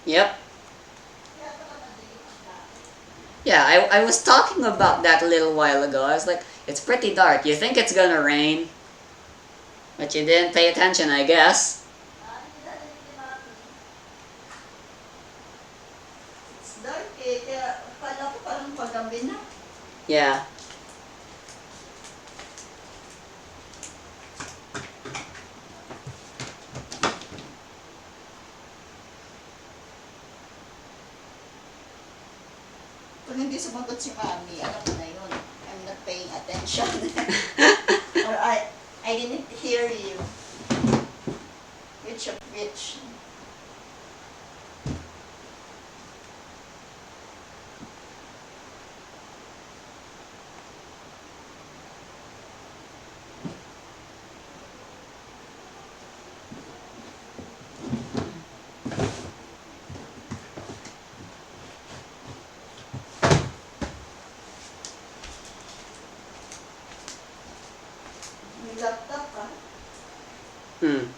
Yep. Yeah, I was talking about that a little while ago. I was like, it's pretty dark. You think it's gonna rain? But you didn't pay attention, I guess. It's dark eh, kaya akala ko parang paggabi na. Yeah. Kung hindi sumagot si Mami, alam mo na yun. I'm not paying attention. Or I didn't hear you. Which of which? May laptop ka? Hmm.